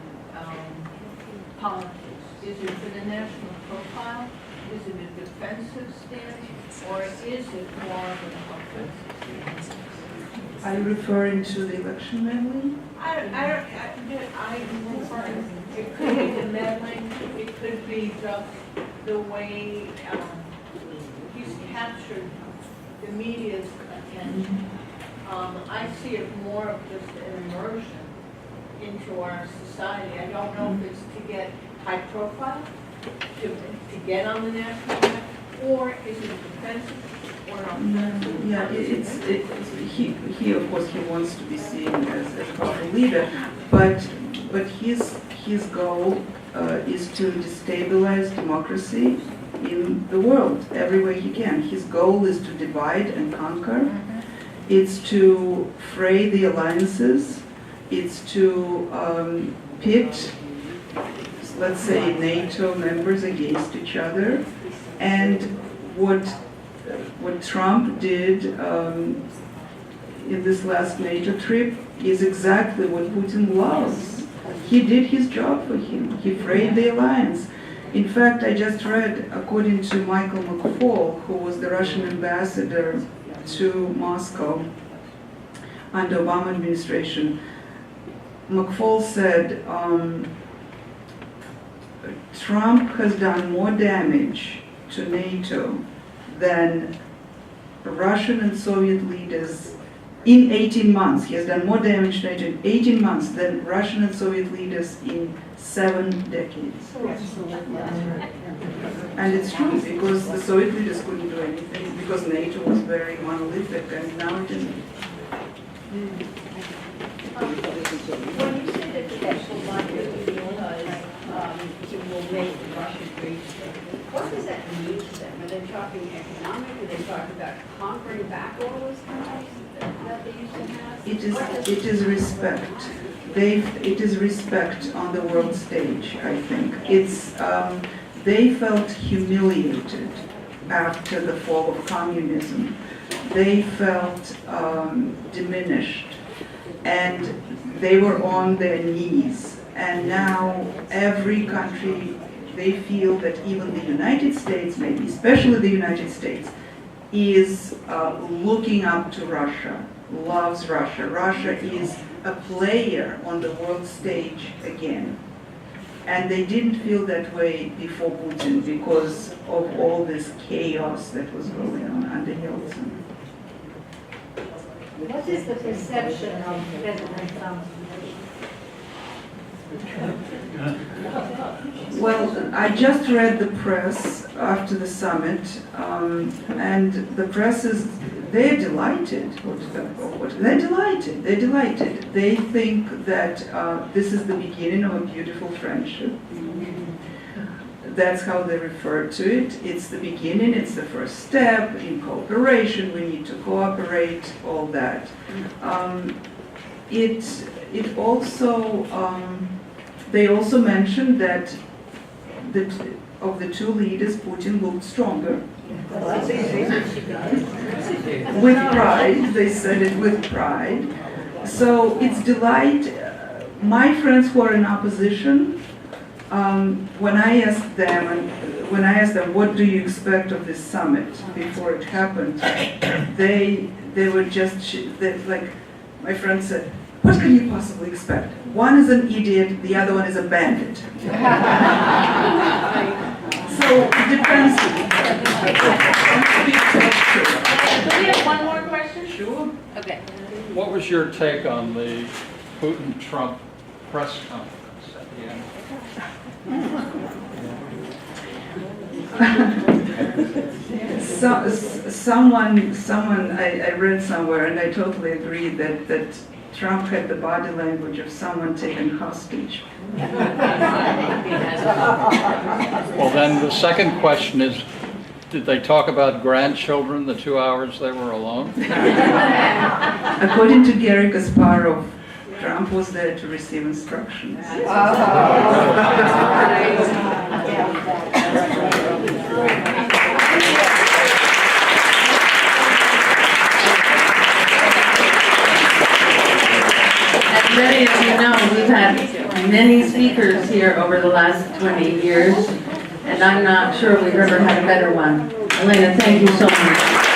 politics? Is it for the national profile? Is it a defensive stance? Or is it more of an offensive stance? Are you referring to the election meddling? I'm referring, it could be the meddling, it could be just the way he's captured the media's attention. I see it more of just an immersion into our society. I don't know if it's to get high profile, to get on the national map, or is it defensive or not? Yeah, he of course he wants to be seen as a powerful leader, but his goal is to destabilize democracy in the world every way he can. His goal is to divide and conquer. It's to fray the alliances. It's to pit, let's say, NATO members against each other. And what Trump did in this last NATO trip is exactly what Putin loves. He did his job for him. He frayed the alliance. In fact, I just read, according to Michael McFaul, who was the Russian ambassador to Moscow under Obama administration, McFaul said, Trump has done more damage to NATO than Russian and Soviet leaders in 18 months. He has done more damage to NATO in 18 months than Russian and Soviet leaders in 7 decades. And it's true, because the Soviet leaders couldn't do anything, because NATO was very monolithic, and now it isn't. When you say that the people want to because it will make Russia great, what does that mean to them? Are they talking economic? Are they talking about conquering back all those countries that they used to have? It is respect. It is respect on the world stage, I think. It's they felt humiliated after the fall of communism. They felt diminished, and they were on their knees. And now every country, they feel that even the United States, maybe especially the United States, is looking up to Russia, loves Russia. Russia is a player on the world stage again. And they didn't feel that way before Putin because of all this chaos that was going on under Yeltsin. What is the perception of President Trump? Well, I just read the press after the summit, and the press they're delighted. They're delighted. They're delighted. They think that this is the beginning of a beautiful friendship. That's how they refer to it. It's the beginning, it's the first step in cooperation. We need to cooperate, all that. It also, they also mentioned that of the two leaders, Putin looked stronger. With pride, they said it with pride. So it's delight. My friends who are in opposition, when I asked them, what do you expect of this summit before it happened, they were just like, my friend said, what can you possibly expect? One is an idiot, the other one is a bandit. So it depends. Do we have one more question? Sure. Okay. What was your take on the Putin-Trump press conference at the end? Someone I read somewhere, and I totally agree that Trump had the body language of someone taken hostage. Well, then the second question is, did they talk about grandchildren the 2 hours they were alone? According to Gary Kasparov, Trump was there to receive instructions. As many of you know, we've had many speakers here over the last 20 years, and I'm not sure we've ever had a better one. Elena, thank you so much.